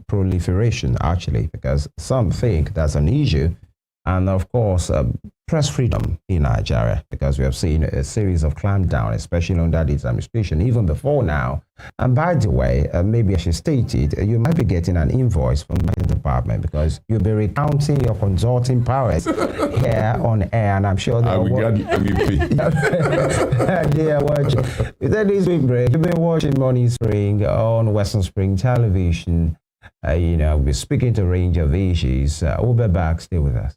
Speaker 3: proliferation, actually, because some think that's an issue. And of course, press freedom in Nigeria, because we have seen a series of clampdown, especially under this administration, even before now. And by the way, maybe I should state it, you might be getting an invoice from the department because you'll be recounting your consulting powers here on air, and I'm sure
Speaker 8: I will get the MVP.
Speaker 3: Yeah, watch. This week break, you've been watching Morning Spring on Western Spring Television. We're speaking to a range of issues. We'll be back. Stay with us.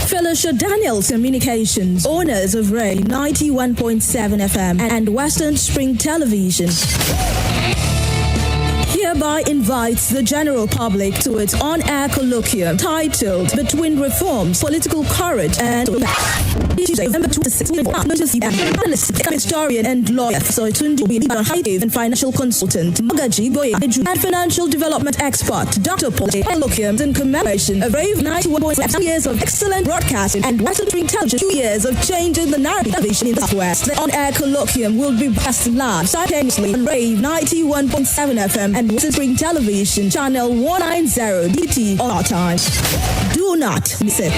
Speaker 9: Fellowship Daniels Communications, owners of Ray 91.7 FM and Western Spring Television, hereby invites the general public to its on-air colloquium titled Between Reforms, Political Courage and Tuesday, November 26th, historian and lawyer Soitundu and financial consultant Magaji Boye and financial development expert Dr. Paul J. Colloquium in commemoration of Rave 91.7 years of excellent broadcasting and Western Spring Television 2 years of changing the narrative television in the Southwest. The on-air colloquium will be broadcast live simultaneously on Rave 91.7 FM and Western Spring Television channel 190 DT all our time. Do not miss it.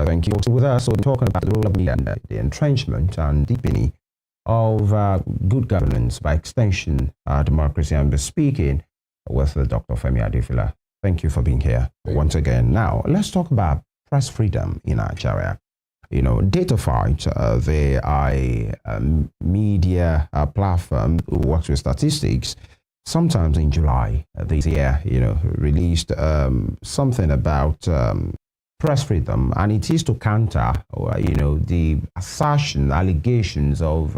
Speaker 3: Thank you. So with us, we're talking about the role of media and the entrenchment and deepening of good governance, by extension, democracy. And we're speaking with Dr. Femi Adefila. Thank you for being here once again. Now, let's talk about press freedom in Nigeria. Datafight, they are a media platform who works with statistics. Sometimes in July this year, released something about press freedom, and it is to counter, the assertion, allegations of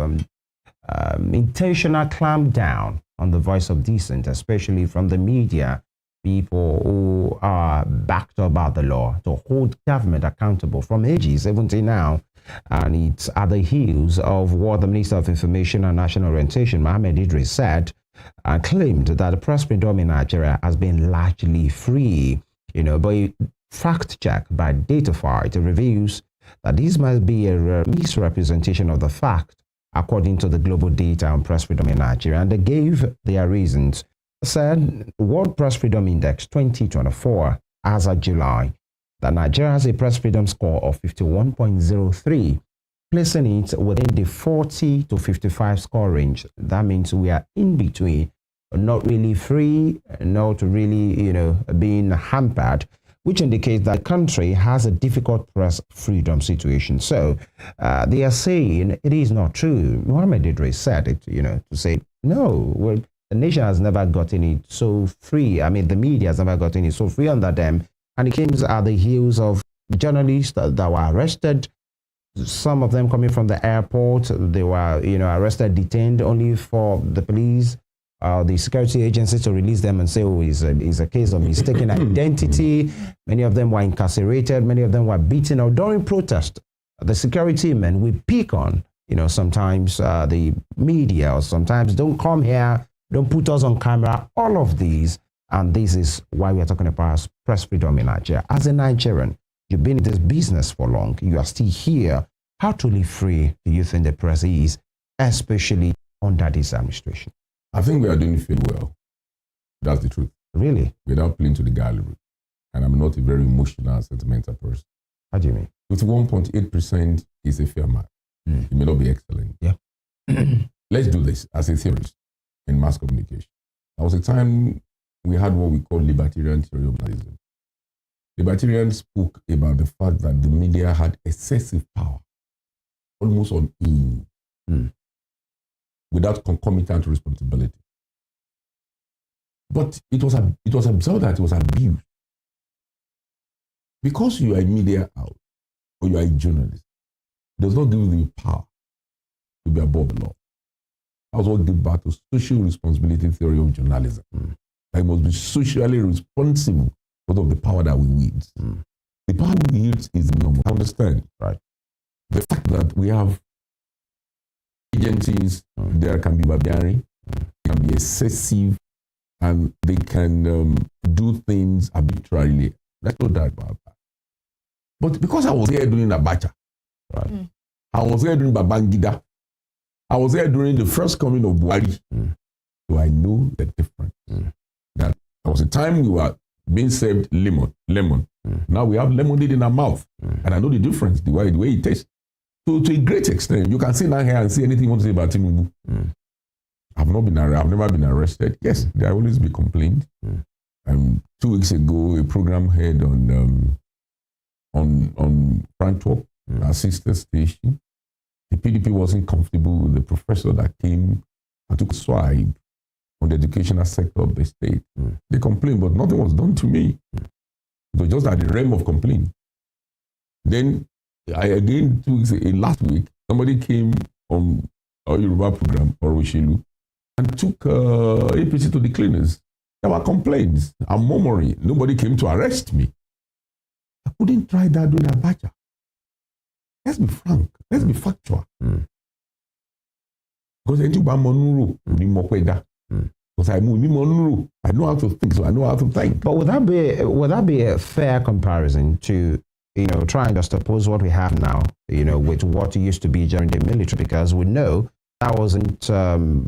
Speaker 3: intentional clampdown on the voice of dissent, especially from the media, people who are backed up by the law to hold government accountable from ages, even till now. And it's at the heels of what the Minister of Information and National Orientation, Mohammed Idris, said and claimed that the press freedom in Nigeria has been largely free. But a fact check by Datafy reveals that this must be a misrepresentation of the fact, according to the Global Data on Press Freedom in Nigeria. And they gave their reasons. Said World Press Freedom Index 2024 as of July that Nigeria has a press freedom score of 51.03, placing it within the 40 to 55 score range. That means we are in between, not really free, not really, being hampered, which indicates that the country has a difficult press freedom situation. So they are saying it is not true. Mohammed Idris said it, to say, no, well, the nation has never gotten it so free. I mean, the media has never gotten it so free under them. And it came at the heels of journalists that were arrested, some of them coming from the airport. They were, arrested, detained, only for the police, the security agencies to release them and say, oh, it's a case of mistaken identity. Many of them were incarcerated. Many of them were beaten or during protest. The security men we pick on, sometimes the media, or sometimes don't come here, don't put us on camera, all of these. And this is why we are talking about press freedom in Nigeria. As a Nigerian, you've been in this business for long, you are still here. How truly free do you think the press is, especially under this administration?
Speaker 8: I think we are doing fairly well. That's the truth.
Speaker 3: Really?
Speaker 8: Without playing to the gallery. And I'm not a very emotional, sentimental person.
Speaker 3: How do you mean?
Speaker 8: 51.8% is a fair mark. It may not be excellent.
Speaker 3: Yeah.
Speaker 8: Let's do this as a theorist in mass communication. There was a time we had what we call libertarian theory of journalism. Libertarians spoke about the fact that the media had excessive power, almost on without concomitant responsibility. But it was observed that it was abused. Because you are a media out, or you are a journalist, it does not give you the power to be above the law. That was what gave back to social responsibility theory of journalism. That must be socially responsible because of the power that we wield. The power we wield is normal. I understand, right? The fact that we have agencies, there can be barbarian, they can be excessive, and they can do things arbitrarily. There's no doubt about that. But because I was here during Abacha, right? I was here during Babangida, I was here during the first coming of Buhari, so I know the difference. That there was a time we were being served lemon. Now we have lemonade in our mouth, and I know the difference, the way it tastes. So to a great extent, you can sit down here and say anything you want to say about Tinubu. I've never been arrested. Yes, there will always be complaints. 2 weeks ago, a program heard on Frank Talk, our sister station. The PDP wasn't comfortable with the professor that came and took a swipe on the educational sector of the state. They complained, but nothing was done to me. It was just at the realm of complaint. Then, again, 2 weeks ago, last week, somebody came on our Yoruba program, or Roshelu, and took APC to the cleaners. There were complaints. I'm murmuring. Nobody came to arrest me. I couldn't try that during Abacha. Let's be frank. Let's be factual. Because because I know how to think, so I know how to think.
Speaker 3: But would that be a fair comparison to try and just oppose what we have now, with what it used to be during the military? Because we know that wasn't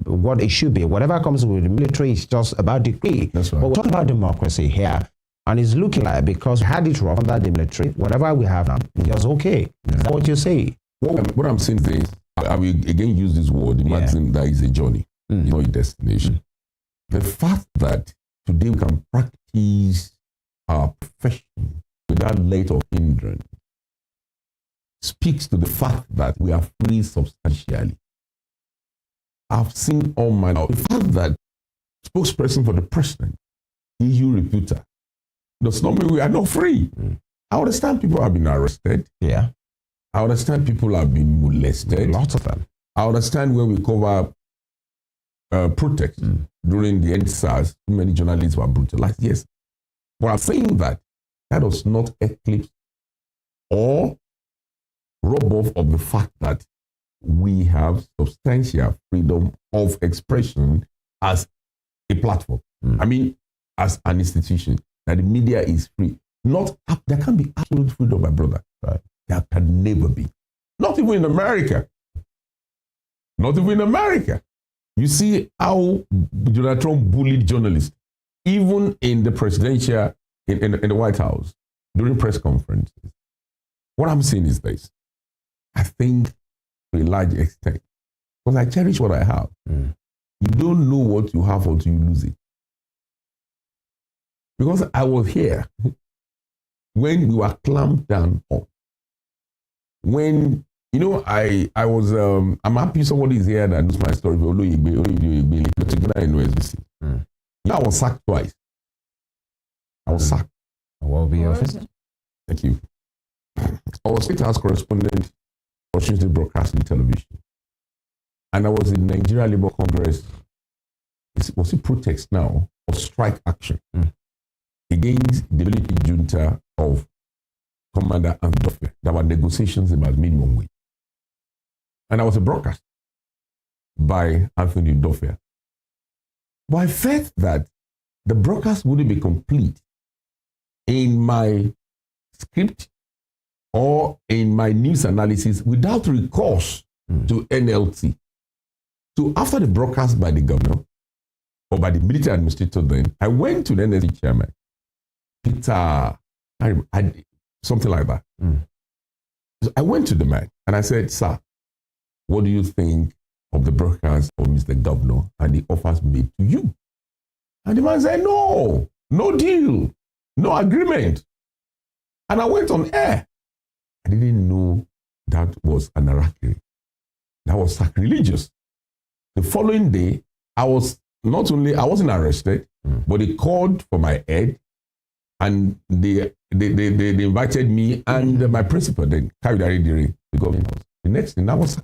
Speaker 3: what it should be. Whatever comes with the military is just about decree.
Speaker 8: That's right.
Speaker 3: But we're talking about democracy here. And it's looking like, because we had it rough under the military, whatever we have now is just okay. Yeah. Is that what you say?
Speaker 8: What I'm saying is, I will again use this word, imagine that is a journey, not a destination. The fact that today we can practice our profession without let or hindrance speaks to the fact that we are free substantially. I've seen all manner. The fact that spokesperson for the president, EU reputer, does not mean we are not free. I understand people have been arrested.
Speaker 3: Yeah.
Speaker 8: I understand people have been molested.
Speaker 3: Lots of them.
Speaker 8: I understand when we cover protests during the NSAS, too many journalists were brutalized. Yes. But I'm saying that does not eclipse or rob off of the fact that we have substantial freedom of expression as a platform. I mean, as an institution, that the media is free. There can be absolute freedom, my brother. Right? There can never be. Not even in America. Not even in America. You see how Donald Trump bullied journalists, even in the presidential, in the White House, during press conferences. What I'm saying is this. I think to a large extent, because I cherish what I have. You don't know what you have until you lose it. Because I was here when we were clamped down on. When, you know, I was, I'm happy somebody is here that knows my story. I was sacked twice. I was sacked.
Speaker 3: What will be your office?
Speaker 8: Thank you. I was State House correspondent for Tuesday Broadcasting Television. And I was in Nigeria Labour Congress. Was it protest now or strike action against the military junta of Commander Andofe? There were negotiations about minimum wage. And I was a broadcast by Anthony Ndofia. But I felt that the broadcast wouldn't be complete in my script or in my news analysis without recourse to NLT. So after the broadcast by the governor or by the military administrator then, I went to the NLT chairman, Peter, something like that. So I went to the man and I said, sir, what do you think of the broadcast of Mr. Governor and the offers made to you? And the man said, no deal, no agreement. And I went on air. I didn't know that was an harakiri. That was sacrilegious. The following day, I wasn't arrested, but they called for my head and they invited me and my principal, then carried the government house. The next thing, that was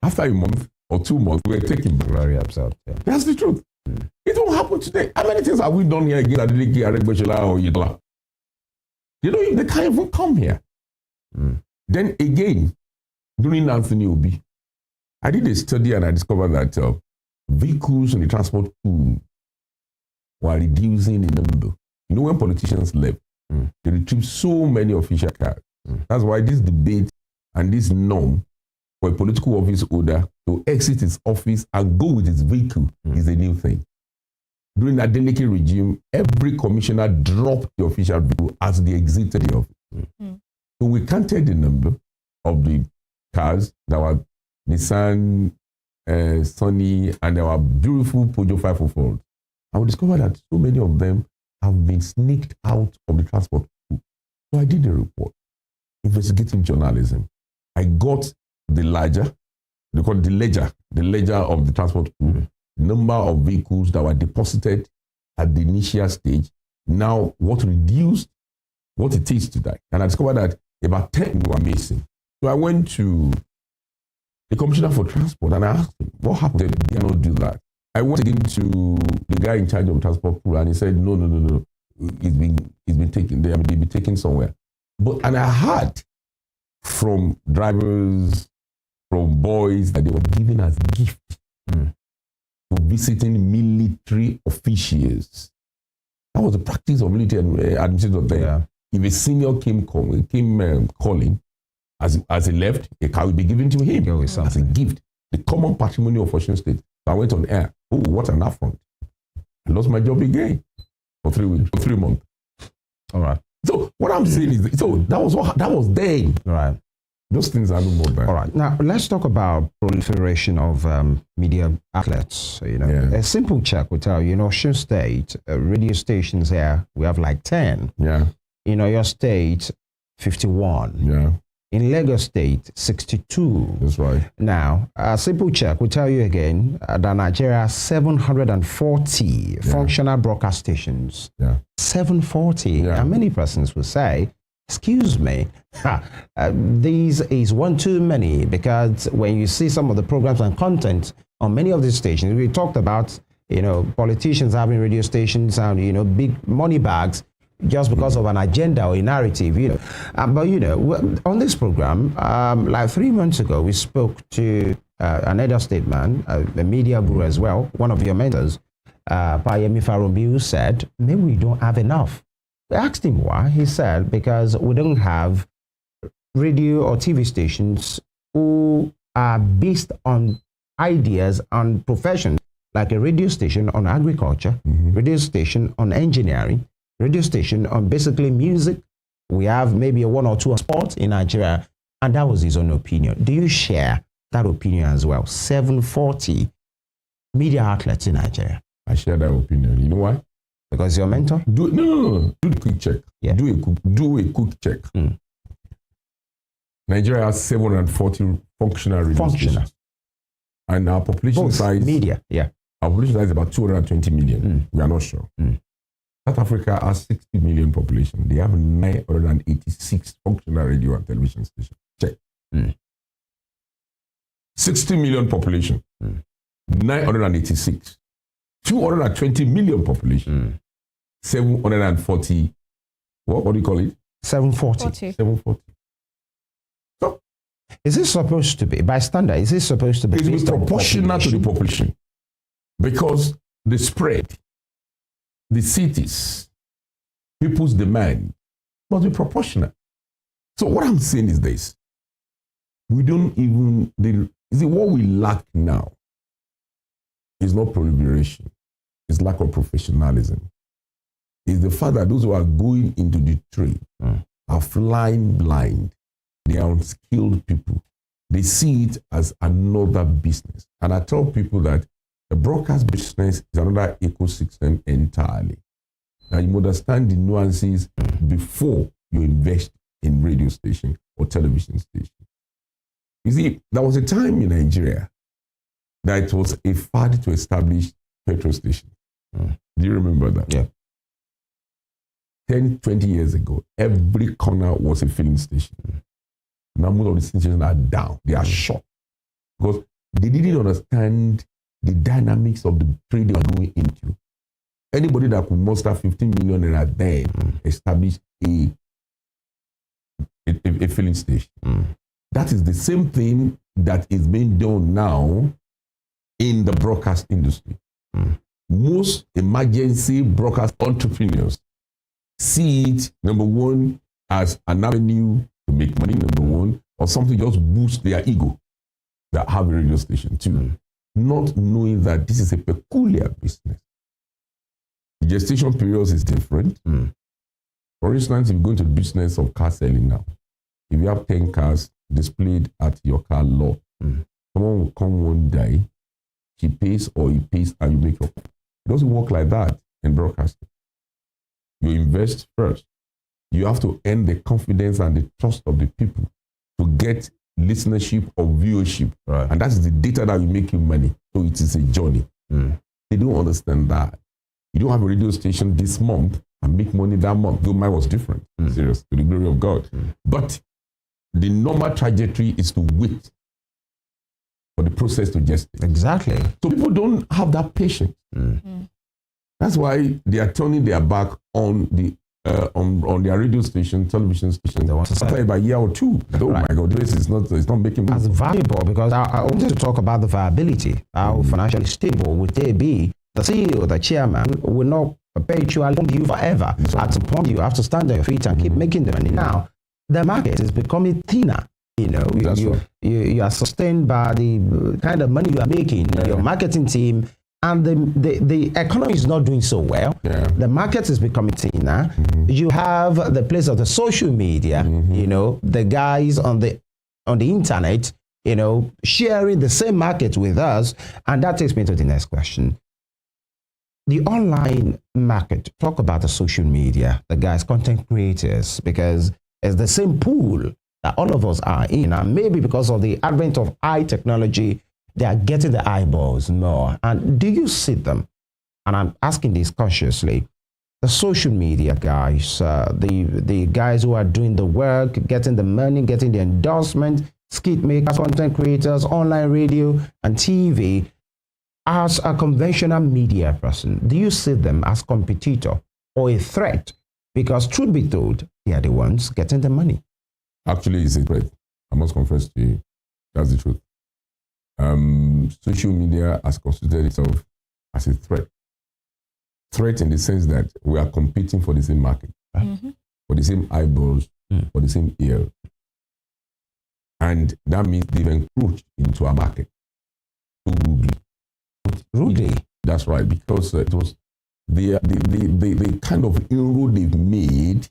Speaker 8: after a month or 2 months, we were taken back.
Speaker 3: Very absurd. Yeah.
Speaker 8: That's the truth. It won't happen today. How many things have we done here again? They can't even come here. Then again, during Anthony Obi, I did a study and I discovered that vehicles in the transport pool were reducing in number. You know, when politicians left, they retrieved so many official cars. That's why this debate and this norm for a political office holder to exit his office and go with his vehicle is a new thing. During the Adeleke regime, every commissioner dropped the official vehicle as they exited the office. So we counted the number of the cars that were Nissan, Sunny, and there were beautiful Peugeot 504. And we discovered that so many of them have been sneaked out of the transport pool. So I did a report, investigative journalism. I got the ledger, they call it the ledger of the transport pool, number of vehicles that were deposited at the initial stage, now what reduced, what it is today. And I discovered that about 10 were missing. So I went to the Commissioner for Transport and I asked him, what happened? They did not do that. I went again to the guy in charge of transport pool and he said, no. It's been taken. They'll be taken somewhere. And I heard from drivers, from boys that they were given as gift for visiting military officials. That was the practice of military administrators then. Yeah. If a senior came calling, as he left, a car would be given to him as a gift. The common patrimony of Osun State. So I went on air. Oh, what an affront. I lost my job again for 3 weeks, for 3 months.
Speaker 3: All right.
Speaker 8: So what I'm saying is, that was then.
Speaker 3: Right.
Speaker 8: Those things are no more there.
Speaker 3: All right. Now, let's talk about proliferation of media outlets. A simple check will tell you, Osun State, radio stations here, we have like 10.
Speaker 8: Yeah.
Speaker 3: In your state, 51.
Speaker 8: Yeah.
Speaker 3: In Lagos State, 62.
Speaker 8: That's right.
Speaker 3: Now, a simple check will tell you again that Nigeria has 740 functional broadcast stations.
Speaker 8: Yeah.
Speaker 3: 740.
Speaker 8: Yeah.
Speaker 3: And many persons will say excuse me, these is one too many, because when you see some of the programs and content on many of these stations, we talked about, politicians having radio stations and, big money bags just because of an agenda or a narrative, but, on this program, like 3 months ago, we spoke to an elder statesman, a media guru as well, one of your mentors, Payemi Farumbi, who said, maybe we don't have enough. We asked him why. He said, because we don't have radio or TV stations who are based on ideas and professions, like a radio station on agriculture, radio station on engineering, radio station on basically music. We have maybe a one or two on sports in Nigeria, and that was his own opinion. Do you share that opinion as well? 740 media outlets in Nigeria.
Speaker 8: I share that opinion. You know why?
Speaker 3: Because you're a mentor?
Speaker 8: No. Do the quick check.
Speaker 3: Yeah.
Speaker 8: Do a quick check. Nigeria has 740 functional radio stations. And our population size...
Speaker 3: media, yeah.
Speaker 8: Our population size is about 220 million. We are not sure. South Africa has 60 million population. They have 986 functional radio and television stations. Check. 60 million population. 986. 220 million population. 740. What do you call it?
Speaker 3: 740.
Speaker 8: 740. So,
Speaker 3: is this supposed to be, by standard, is this supposed to be
Speaker 8: it's proportional to the population? Because the spread, the cities, people's demand must be proportional. So what I'm saying is this. We don't even, what we lack now is not proliferation. It's lack of professionalism. It's the fact that those who are going into the trade are flying blind. They are unskilled people. They see it as another business. And I tell people that the broadcast business is another ecosystem entirely. Now you understand the nuances before you invest in radio station or television station. You see, there was a time in Nigeria that it was a fad to establish petrol stations. Do you remember that?
Speaker 3: Yeah.
Speaker 8: 10, 20 years ago, every corner was a filling station. Now most of the stations are down. They are short. Because they didn't understand the dynamics of the trade they were going into. Anybody that could muster 15 million naira then establish a filling station. That is the same thing that is being done now in the broadcast industry. Most emergency broadcast entrepreneurs see it, number one, as an avenue to make money, number one, or something just boost their ego that have a radio station too. Not knowing that this is a peculiar business. The gestation period is different. For instance, if you go into the business of car selling now, if you have 10 cars displayed at your car lot, someone will come one day, she pays or he pays and you make up. It doesn't work like that in broadcasting. You invest first. You have to earn the confidence and the trust of the people to get listenership or viewership.
Speaker 3: Right.
Speaker 8: And that's the data that will make you money. So it is a journey. They don't understand that. You don't have a radio station this month and make money that month. Though mine was different. Serious, to the glory of God. But the normal trajectory is to wait for the process to gestate.
Speaker 3: Exactly.
Speaker 8: So people don't have that patience. That's why they are turning their back on the on their radio station, television station. After about a year or two. Oh my God, this is not, it's not making money.
Speaker 3: As valuable, because I wanted to talk about the viability. How financially stable would they be? The CEO, the chairman, will not perpetually fund you forever. At some point, you have to stand on your feet and keep making the money. Now, the market is becoming thinner. You know, you are sustained by the kind of money you are making, your marketing team, and the economy is not doing so well. The market is becoming thinner. You have the place of the social media, you know, the guys on the internet, you know, sharing the same market with us. And that takes me to the next question. The online market, talk about the social media, the guys, content creators, because it's the same pool that all of us are in. And maybe because of the advent of high technology, they are getting the eyeballs more. And do you see them? And I'm asking this consciously. the social media guys, the guys who are doing the work, getting the money, getting the endorsement, skit makers, content creators, online radio and TV. As a conventional media person, do you see them as competitor or a threat? Because truth be told, they are the ones getting the money.
Speaker 8: Actually, it's a threat. I must confess to you. That's the truth. Social media has considered itself as a threat. Threat in the sense that we are competing for the same market, for the same eyeballs, for the same ear. And that means they've encroached into our market so rudely.
Speaker 3: Rudely?
Speaker 8: That's right, because it was the kind of inroad they've made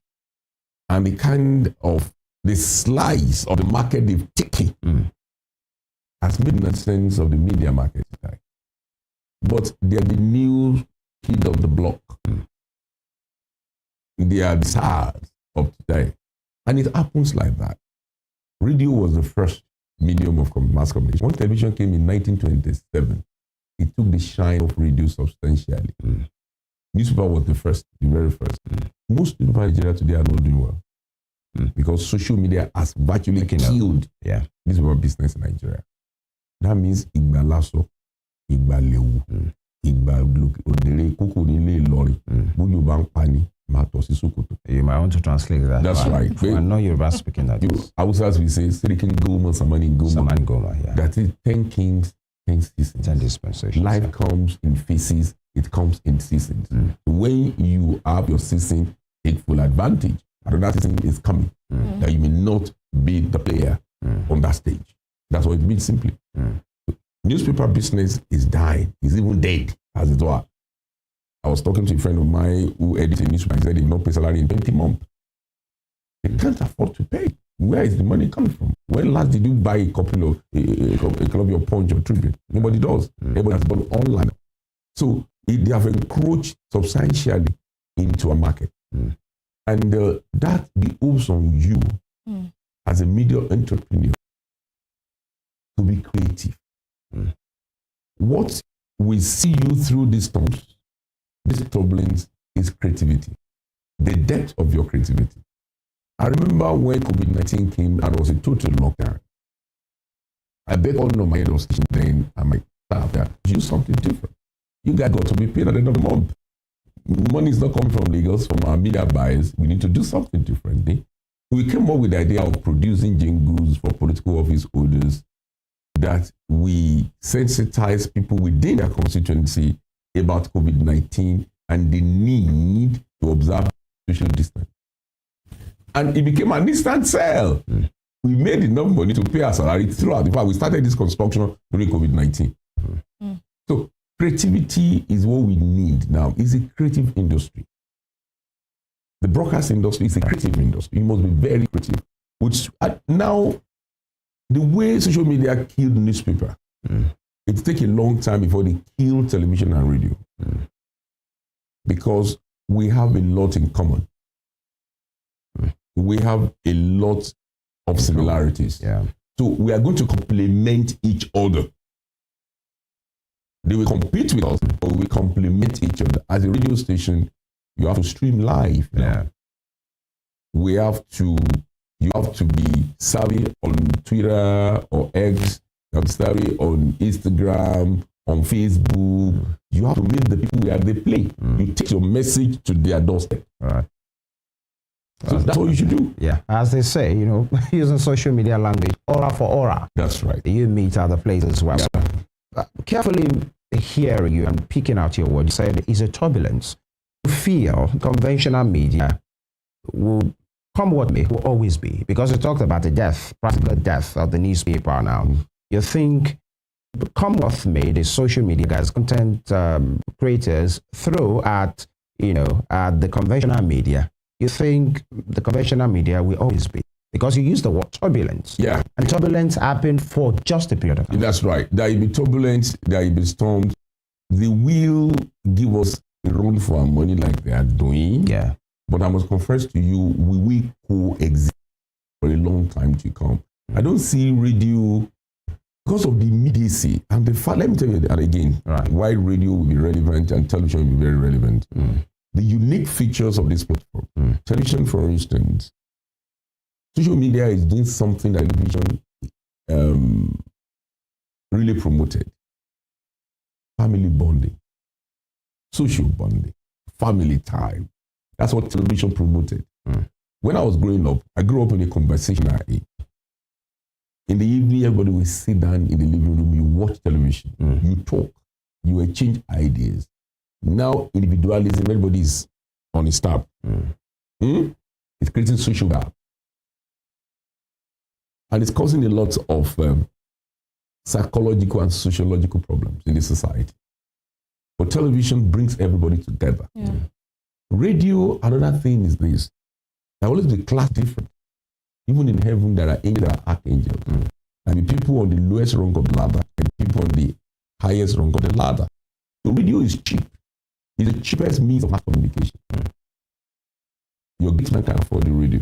Speaker 8: and the kind of the slice of the market they've taken has made no sense of the media market today. But they are the new kid of the block. They are the stars of today. And it happens like that. Radio was the first medium of mass communication. When television came in 1927, it took the shine of radio substantially. Newspaper was the very first. Most people in Nigeria today are not doing well because social media has virtually killed newspaper business in Nigeria. That means Igba Lasso, Igba Lewu, Igba Odere Koko Nile Lori, Buju Bankpani, Matosi Sokoto.
Speaker 3: You might want to translate that.
Speaker 8: That's right.
Speaker 3: I know you're about speaking that.
Speaker 8: Hausas we say Serikin Goma, Samani Goma.
Speaker 3: Samani Goma, yeah.
Speaker 8: That is 10 kings, 10 seasons.
Speaker 3: 10 dispensations.
Speaker 8: Life comes in phases, it comes in seasons. When you have your season, take full advantage. Another season is coming that you may not be the player on that stage. That's what it means simply. Newspaper business is dying. It's even dead, as it were. I was talking to a friend of mine who edits a newspaper. He said they not pay salary in 20 months. They can't afford to pay. Where is the money coming from? When last did you buy a copy of a copy of Punch or Tribune? Nobody does. Everybody has bought online. So they have encroached substantially into a market. And that behoves on you as a media entrepreneur to be creative. What will see you through these storms, this turbulence, is creativity. The depth of your creativity. I remember when COVID-19 came and it was a total lockdown. I begged all of my head of station then and my staff that do something different. You guys got to be paid at the end of the month. Money is not coming from Lagos, from our media buyers. We need to do something differently. We came up with the idea of producing jingles for political office holders that we sensitize people within their constituency about COVID-19 and the need to observe social distance. And it became an instant sale. We made enough money to pay our salary throughout. In fact, we started this construction during COVID-19. So creativity is what we need now. It's a creative industry. The broadcast industry is a creative industry. You must be very creative. Which now, the way social media killed newspaper, it takes a long time before they kill television and radio. Because we have a lot in common. We have a lot of similarities. So we are going to complement each other. They will compete with us, but we complement each other. As a radio station, you have to stream live now. You have to be savvy on Twitter or X, you have to be savvy on Instagram, on Facebook. You have to meet the people where they play. You take your message to their doorstep. So that's what you should do.
Speaker 3: Yeah, as they say, using social media language, aura for aura.
Speaker 8: That's right.
Speaker 3: You meet other places as well. Carefully hearing you and picking out your words, you said it's a turbulence. You feel conventional media will come what may, will always be, because you talked about the death, practical death of the newspaper now. You think, come what may, the social media guys, content creators throw at the conventional media. You think the conventional media will always be, because you use the word turbulence.
Speaker 8: Yeah.
Speaker 3: And turbulence happened for just a period of time.
Speaker 8: That's right. There will be turbulence, there will be storms. They will give us a run for our money like they are doing.
Speaker 3: Yeah.
Speaker 8: But I must confess to you, we will coexist for a long time to come. I don't see radio, because of the immediacy and the fact, let me tell you that again, why radio will be relevant and television will be very relevant. the unique features of this platform. Television, for instance, social media is doing something that television really promoted. Family bonding, social bonding, family time. That's what television promoted. When I was growing up, I grew up in a conversational age. In the evening, everybody will sit down in the living room, you watch television, you talk, you exchange ideas. Now, individualism, everybody is on his tab. It's creating social gap. And it's causing a lot of psychological and sociological problems in the society. But television brings everybody together. Radio, another thing is this. There will always be class different. Even in heaven, there are angels, there are archangels. And the people on the lowest rung of the ladder and people on the highest rung of the ladder. So radio is cheap. It's the cheapest means of mass communication. Your gatesman can afford the radio.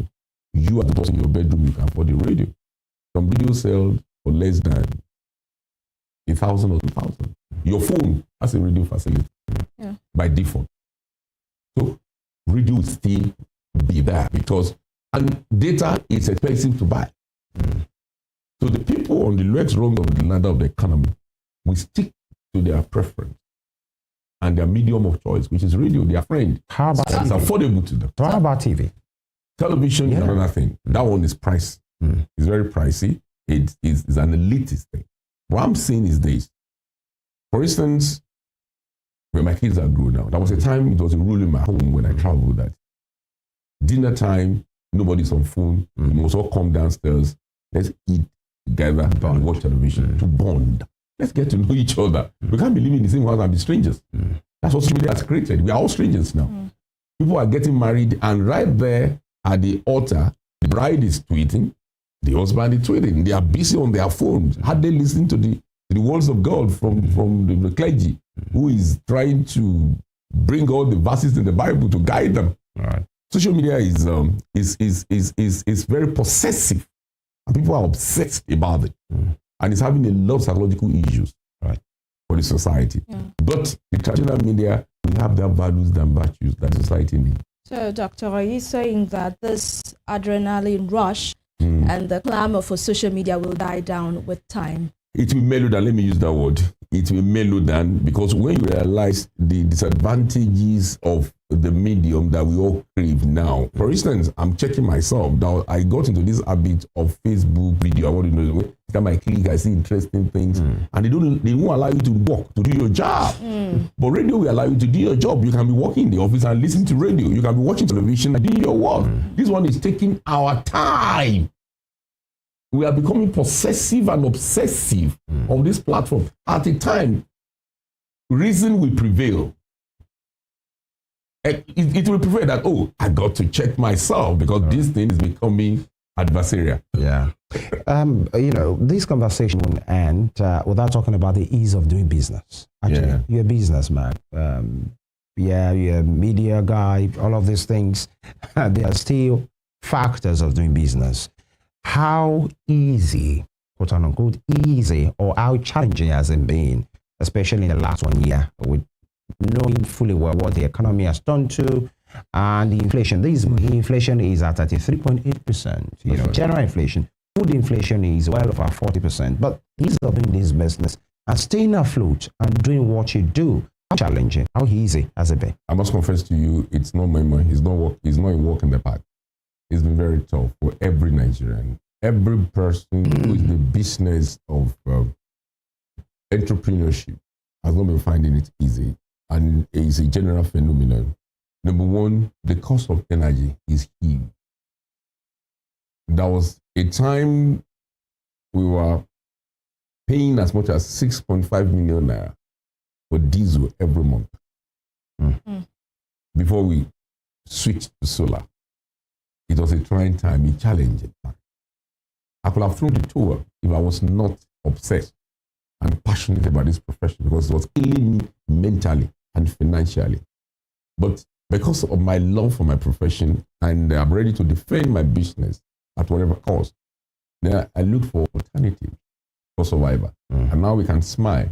Speaker 8: You are the boss in your bedroom, you can afford the radio. Some radio sell for less than 1,000 or 2,000. Your phone has a radio facility by default. So radio will still be there because and data is expensive to buy. So the people on the lowest rung of the ladder of the economy will stick to their preference and their medium of choice, which is radio, their friend.
Speaker 3: How about
Speaker 8: it's affordable to them.
Speaker 3: So how about TV?
Speaker 8: Television is another thing. That one is pricey. It's very pricey. It's an elitist thing. What I'm saying is this. For instance, when my kids are grown now, there was a time it was a rule in my home when I traveled that dinner time, nobody's on phone. We must all come downstairs. Let's eat together and watch television to bond. Let's get to know each other. We can't be living in the same house and be strangers. That's what social media has created. We are all strangers now. People are getting married, and right there at the altar, the bride is tweeting, the husband is tweeting. They are busy on their phones. Had they listened to the words of God from the clergy, who is trying to bring all the verses in the Bible to guide them.
Speaker 3: Right.
Speaker 8: Social media is very possessive, and people are obsessed about it, and it's having a lot of psychological issues for the society. But the traditional media will have their values and virtues that society needs.
Speaker 4: So, Doctor, are you saying that this adrenaline rush and the clamor for social media will die down with time?
Speaker 8: It will mellow down. Let me use that word. It will mellow down because when you realize the disadvantages of the medium that we all crave now. For instance, I'm checking myself. Now, I got into this habit of Facebook video. I want to know that my click, I see interesting things, and they won't allow you to work, to do your job. But radio will allow you to do your job. You can be working in the office and listening to radio. You can be watching television and doing your work. This one is taking our time. We are becoming possessive and obsessive of this platform. At the time, reason will prevail. It will prevail that, I got to check myself because this thing is becoming adversarial.
Speaker 3: Yeah. This conversation will end without talking about the ease of doing business. Actually, you're a businessman. You're a media guy, all of these things. They are still factors of doing business. How easy, quote unquote, easy, or how challenging has it been, especially in the last 1 year, with knowing fully well what the economy has done to, and the inflation. Inflation is at 33.8%. General inflation, food inflation is well over 40%. But ease of doing this business and staying afloat and doing what you do, how challenging, how easy has it been?
Speaker 8: I must confess to you, it's not my money. It's not a walk in the park. It's been very tough for every Nigerian, every person who is in the business of entrepreneurship has not been finding it easy, and it's a general phenomenon. Number one, the cost of energy is huge. There was a time we were paying as much as 6.5 million naira for diesel every month before we switched to solar. It was a trying time, a challenging time. I could have thrown the towel if I was not obsessed and passionate about this profession because it was killing me mentally and financially. But because of my love for my profession and I'm ready to defend my business at whatever cost, then I look for alternatives for survival. And now we can smile.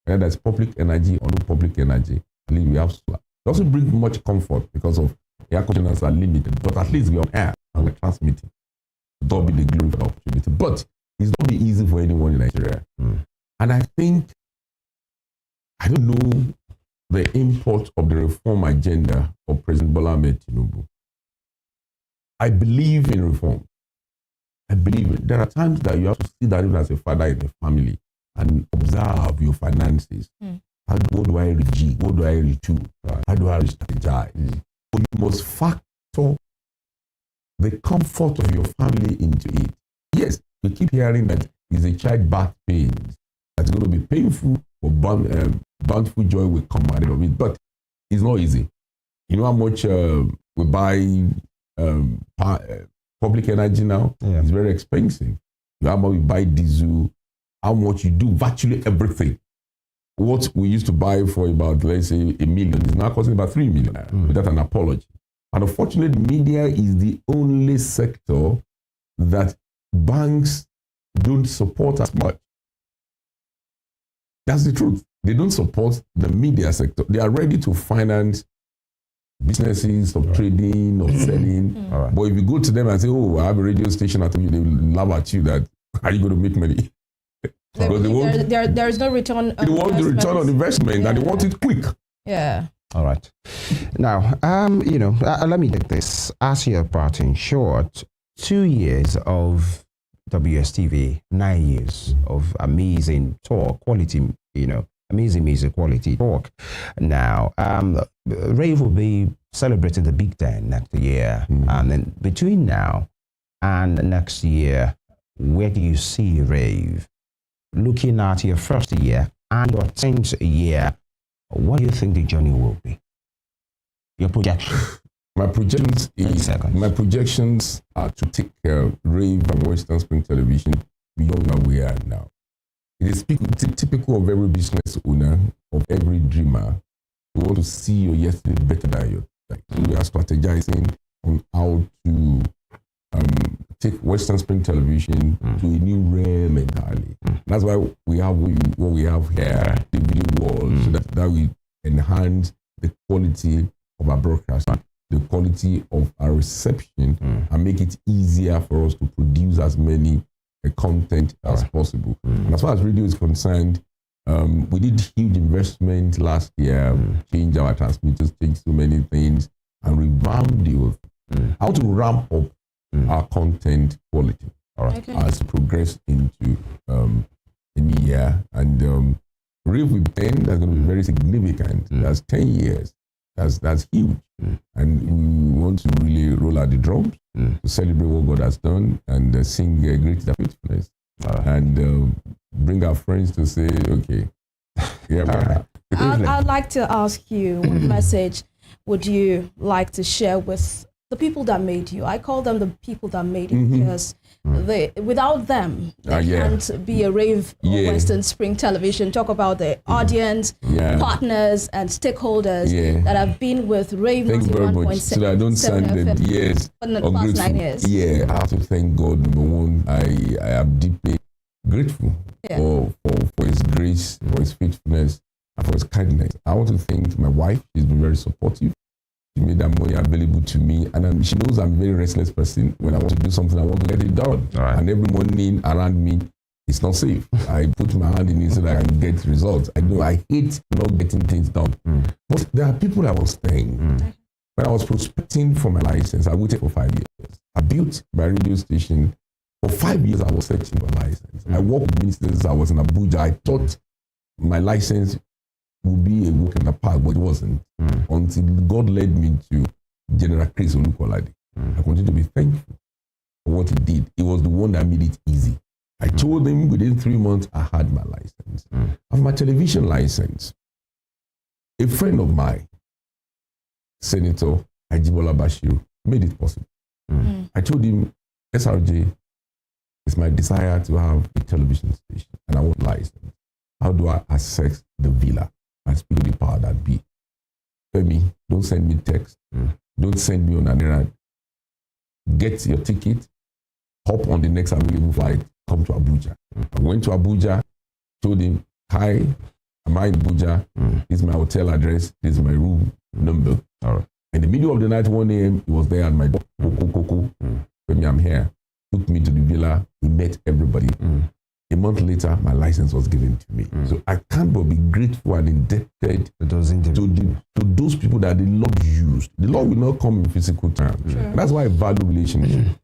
Speaker 8: Whether that's public energy or no public energy, at least we have solar. It doesn't bring much comfort because of air conditioners are limited, but at least we're on air and we're transmitting. God be the glory for the opportunity. But it's not be easy for anyone in Nigeria. And I think, I don't know the import of the reform agenda of President Bola Ahmed Tinubu. I believe in reform. I believe it. There are times that you have to sit down as a father in a family and observe your finances. What do I rejig? What do I retool? How do I strategize? But you must factor the comfort of your family into it. Yes, we keep hearing that it's a child birth pains. That's going to be painful, but bountiful joy will come out of it. But it's not easy. You know how much we buy public energy now? It's very expensive. You know how much we buy diesel, how much you do virtually everything. What we used to buy for about, let's say, $1 million is now costing about 3 million without an apology. And unfortunately, media is the only sector that banks don't support as much. That's the truth. They don't support the media sector. They are ready to finance businesses of trading, of selling. But if you go to them and say, oh, I have a radio station, they will laugh at you that, are you going to make money?
Speaker 4: There is no return on
Speaker 8: They want the return on investment and they want it quick.
Speaker 4: Yeah.
Speaker 3: All right. Now, let me take this. As your part in short, 2 years of WSTV, 9 years of amazing talk, quality, amazing music, quality talk. Now, Rave will be celebrating the Big 10 next year. And then between now and next year, where do you see Rave? Looking at your first year and your 10th year, what do you think the journey will be? Your projection.
Speaker 8: My projections are to take Rave and Western Spring Television beyond where we are now. It is typical of every business owner, of every dreamer. You want to see your yesterday better than your today. We are strategizing on how to take Western Spring Television to a new realm entirely. That's why we have what we have here, the video wall, so that we enhance the quality of our broadcasting, the quality of our reception, and make it easier for us to produce as many content as possible. And as far as radio is concerned, we did huge investment last year, change our transmitters, change so many things, and revamp the whole thing. How to ramp up our content quality as progress into a new year. And Rave with 10, that's going to be very significant. That's 10 years. That's huge. And we want to really roll out the drums to celebrate what God has done and sing Great is Thy Faithfulness. And bring our friends to say, okay.
Speaker 4: I'd like to ask you, what message would you like to share with the people that made you? I call them the people that made you because without them, there can't be a Rave or Western Spring Television. Talk about the audience, partners, and stakeholders that have been with Rave.
Speaker 8: Thank you very much. So that I don't sound
Speaker 4: for the past 9 years.
Speaker 8: Yeah, I have to thank God. Number one, I am deeply grateful for His grace, for His faithfulness, and for His kindness. I want to thank my wife. She's been very supportive. She made that money available to me, and she knows I'm a very restless person. When I want to do something, I want to get it done. And every morning around me, it's not safe. I put my hand in it so that I can get results. I know I hate not getting things done. But there are people I was staying. When I was prospecting for my license, I waited for 5 years. I built my radio station. For 5 years, I was searching for a license. I worked with ministers. I was in Abuja. I thought my license would be a walk in the park, but it wasn't. Until God led me to General Chris Olukolade. I continue to be thankful for what He did. It was the one that made it easy. I told him within 3 months I had my license. I have my television license. A friend of mine, Senator Ajibola Bashir, made it possible. I told him, SRJ, it's my desire to have a television station and I want a license. How do I access the villa? I speak to the power that be. Femi, don't send me text. Don't send me on an errand. Get your ticket, hop on the next available flight, come to Abuja. I went to Abuja, told him, hi, am I in Abuja? This is my hotel address, this is my room. number.
Speaker 3: All right.
Speaker 8: In the middle of the night, 1 a.m., he was there at my door. When I'm here, took me to the villa. He met everybody. A month later, my license was given to me. So I can't but be grateful and indebted to those people that the Lord used. The Lord will not come in physical terms. That's why I value relationship.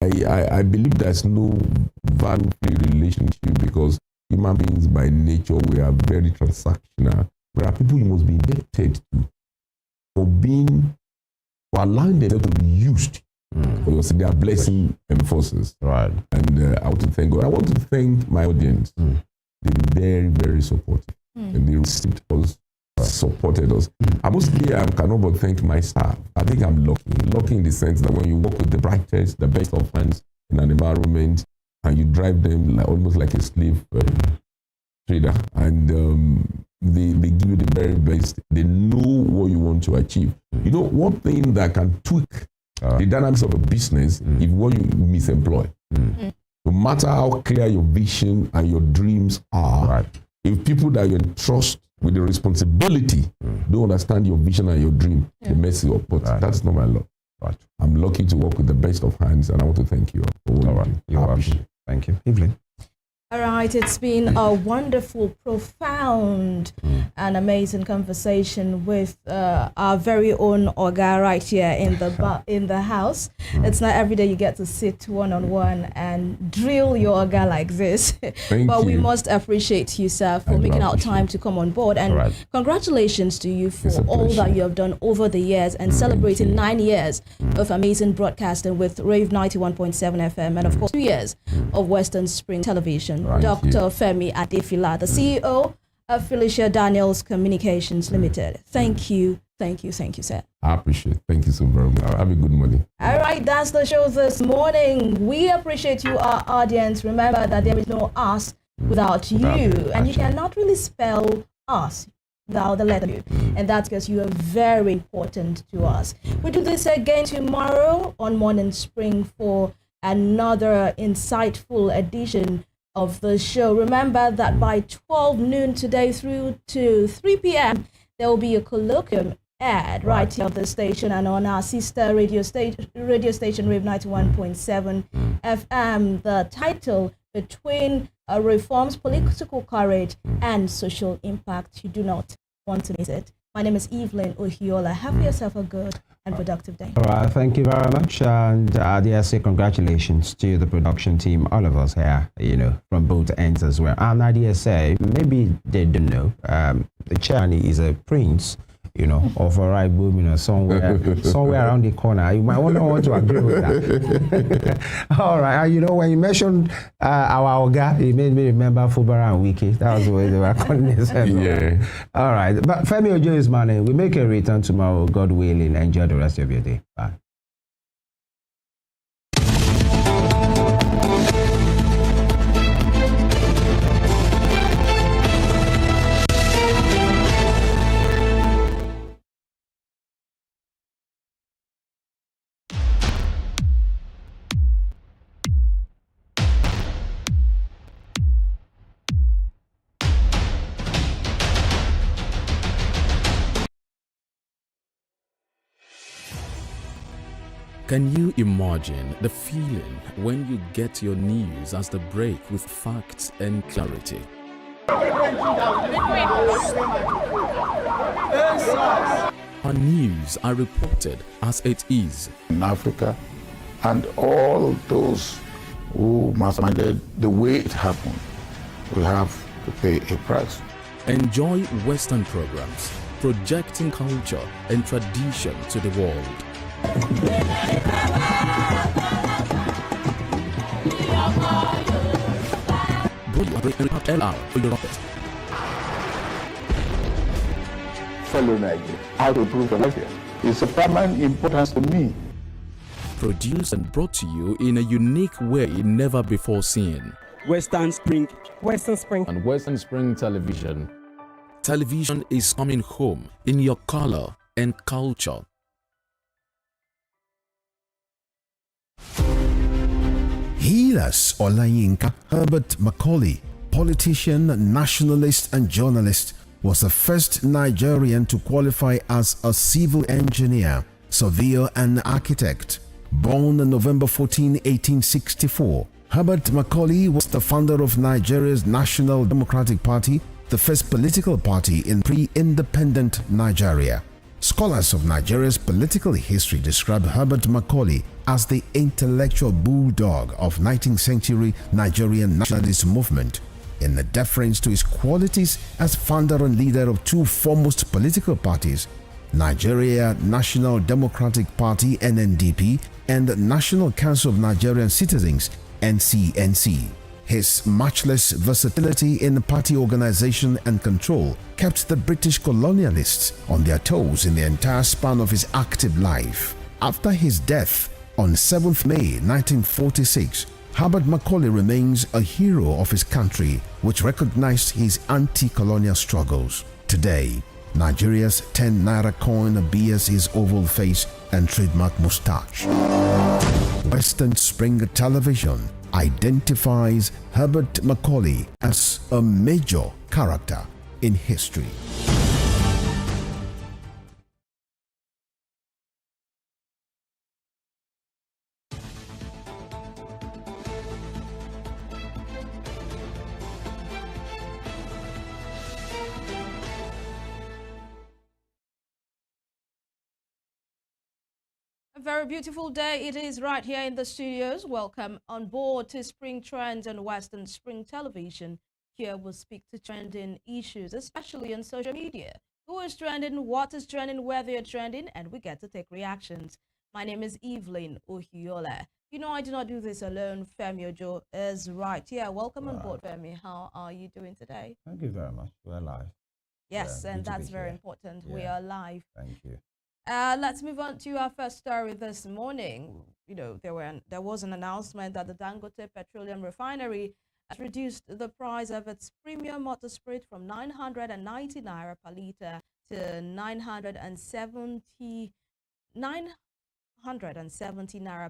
Speaker 8: I believe there's no value-free relationship because human beings by nature, we are very transactional. There are people you must be indebted to for allowing them to be used. Because they are blessing forces.
Speaker 3: Right.
Speaker 8: And I want to thank God. I want to thank my audience. They've been very, very supportive. And they received us, supported us. I cannot but thank my staff. I think I'm lucky. Lucky in the sense that when you work with the brightest, the best of friends in an environment, and you drive them almost like a slave trader, and they give you the very best. They know what you want to achieve. You know, one thing that can tweak the dynamics of a business if what you misemploy. No matter how clear your vision and your dreams are, if people that you entrust with the responsibility don't understand your vision and your dream, they mess you up. But that's not my luck. I'm lucky to work with the best of hands, and I want to thank you for what you do.
Speaker 3: You're welcome. Thank you. Evelyn.
Speaker 4: All right, it's been a wonderful, profound, and amazing conversation with our very own Oga right here in the house. It's not every day you get to sit one-on-one and drill your Oga like this. But we must appreciate you, sir, for making out time to come on board. And congratulations to you for all that you have done over the years and celebrating 9 years of amazing broadcasting with Rave 91.7 FM and, of course, 2 years of Western Spring Television. Dr. Femi Adefila, the CEO of Felicia Daniels Communications Limited. Thank you, sir.
Speaker 8: I appreciate it. Thank you so very much. Have a good morning.
Speaker 4: All right, that's the show this morning. We appreciate you, our audience. Remember that there is no us without you, and you cannot really spell us without the letter U, and that's because you are very important to us. We do this again tomorrow on Morning Spring for another insightful edition of the show. Remember that by 12 noon today through to 3 p.m., there will be a colloquium aired right here on the station and on our sister radio station Rave 91.7 FM. The title, Between Reforms, Political Courage, and Social Impact. You do not want to miss it. My name is Evelyn Ohiola. Have yourself a good and productive day.
Speaker 3: All right, thank you very much. And dare say congratulations to the production team, all of us here, from both ends as well. And I dare say, maybe they don't know, the chairman is a prince, of a right boom, somewhere around the corner. You might not want to agree with that. All right, when you mentioned our Oga, it made me remember Fubara and Wiki. That was the way they were calling themselves.
Speaker 8: Yeah.
Speaker 3: All right, but Femi Ojo is my name. We make a return tomorrow, God willing. Enjoy the rest of your day. Bye.
Speaker 10: Can you imagine the feeling when you get your news as they break with facts and clarity? Our news are reported as it is.
Speaker 11: In Africa, and all those who masterminded the way it happened will have to pay a price.
Speaker 10: Enjoy Western programs, projecting culture and tradition to the world.
Speaker 11: Fellow Nigeria, how to improve your life here is of paramount importance to me.
Speaker 10: Produced and brought to you in a unique way never before seen.
Speaker 12: Western Spring,
Speaker 10: and Western Spring Television. Television is coming home in your color and culture.
Speaker 5: Healers Olayinka Herbert Macaulay, politician, nationalist and journalist, was the first Nigerian to qualify as a civil engineer, surveyor and architect. Born on November 14, 1864, Herbert Macaulay was the founder of Nigeria's National Democratic Party, the first political party in pre-independent Nigeria. Scholars of Nigeria's political history describe Herbert Macaulay as the intellectual bulldog of 19th century Nigerian nationalist movement, in the deference to his qualities as founder and leader of two foremost political parties, Nigeria National Democratic Party (NNDP) and National Council of Nigerian Citizens (NCNC). His matchless versatility in party organization and control kept the British colonialists on their toes in the entire span of his active life. After his death on 7th May 1946, Herbert Macaulay remains a hero of his country, which recognized his anti-colonial struggles. Today, Nigeria's 10 naira coin bears his oval face and trademark moustache. Western Spring Television identifies Herbert Macaulay as a major character in history.
Speaker 4: A very beautiful day it is right here in the studios. Welcome on board to Spring Trends on Western Spring Television. Here we'll speak to trending issues, especially on social media. Who is trending, what is trending, where they are trending, and we get to take reactions. My name is Evelyn Ohiola. You know, I do not do this alone. Femi Ojo is right here. Welcome on board, Femi. How are you doing today?
Speaker 3: Thank you very much. We're live.
Speaker 4: Yes,
Speaker 3: Yeah,
Speaker 4: and that's
Speaker 3: here.
Speaker 4: very important.
Speaker 3: Yeah.
Speaker 4: We are live.
Speaker 3: Thank you.
Speaker 4: Let's move on to our first story this morning. You know, there was an announcement that the Dangote Petroleum Refinery has reduced the price of its premium motor spirit from 990 naira per liter to 970 naira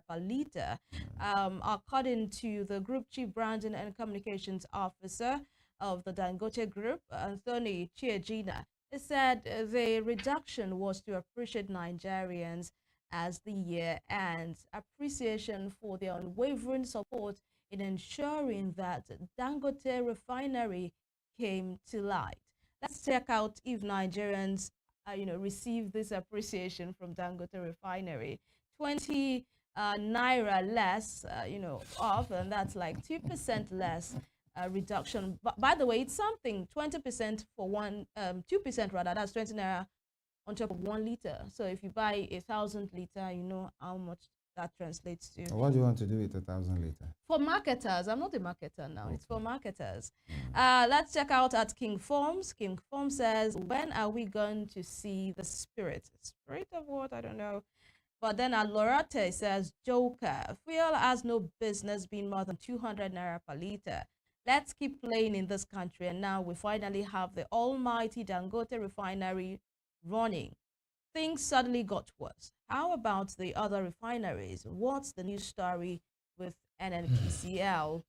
Speaker 4: per liter. According to the Group Chief Branding and Communications Officer of the Dangote Group, Anthony Chiejina, he said the reduction was to appreciate Nigerians as the year ends, appreciation for their unwavering support in ensuring that Dangote Refinery came to light. Let's check out if Nigerians, receive this appreciation from Dangote Refinery. 20 naira less, off, and that's like 2% less. Reduction. But by the way, it's something. 20% for 2% rather. That's 20 naira on top of 1 liter. So if you buy 1,000 liter, you know how much that translates to.
Speaker 3: What do you want to do with 1,000 liter?
Speaker 4: For marketers, I'm not a marketer now. Okay. It's for marketers. Let's check out at King Forms. King Forms says, when are we going to see the spirit? Spirit of what? I don't know. But then Alorate says, Joker, fuel has no business being more than 200 naira per liter. Let's keep playing in this country, and now we finally have the almighty Dangote Refinery running. Things suddenly got worse. How about the other refineries? What's the new story with NNPCL?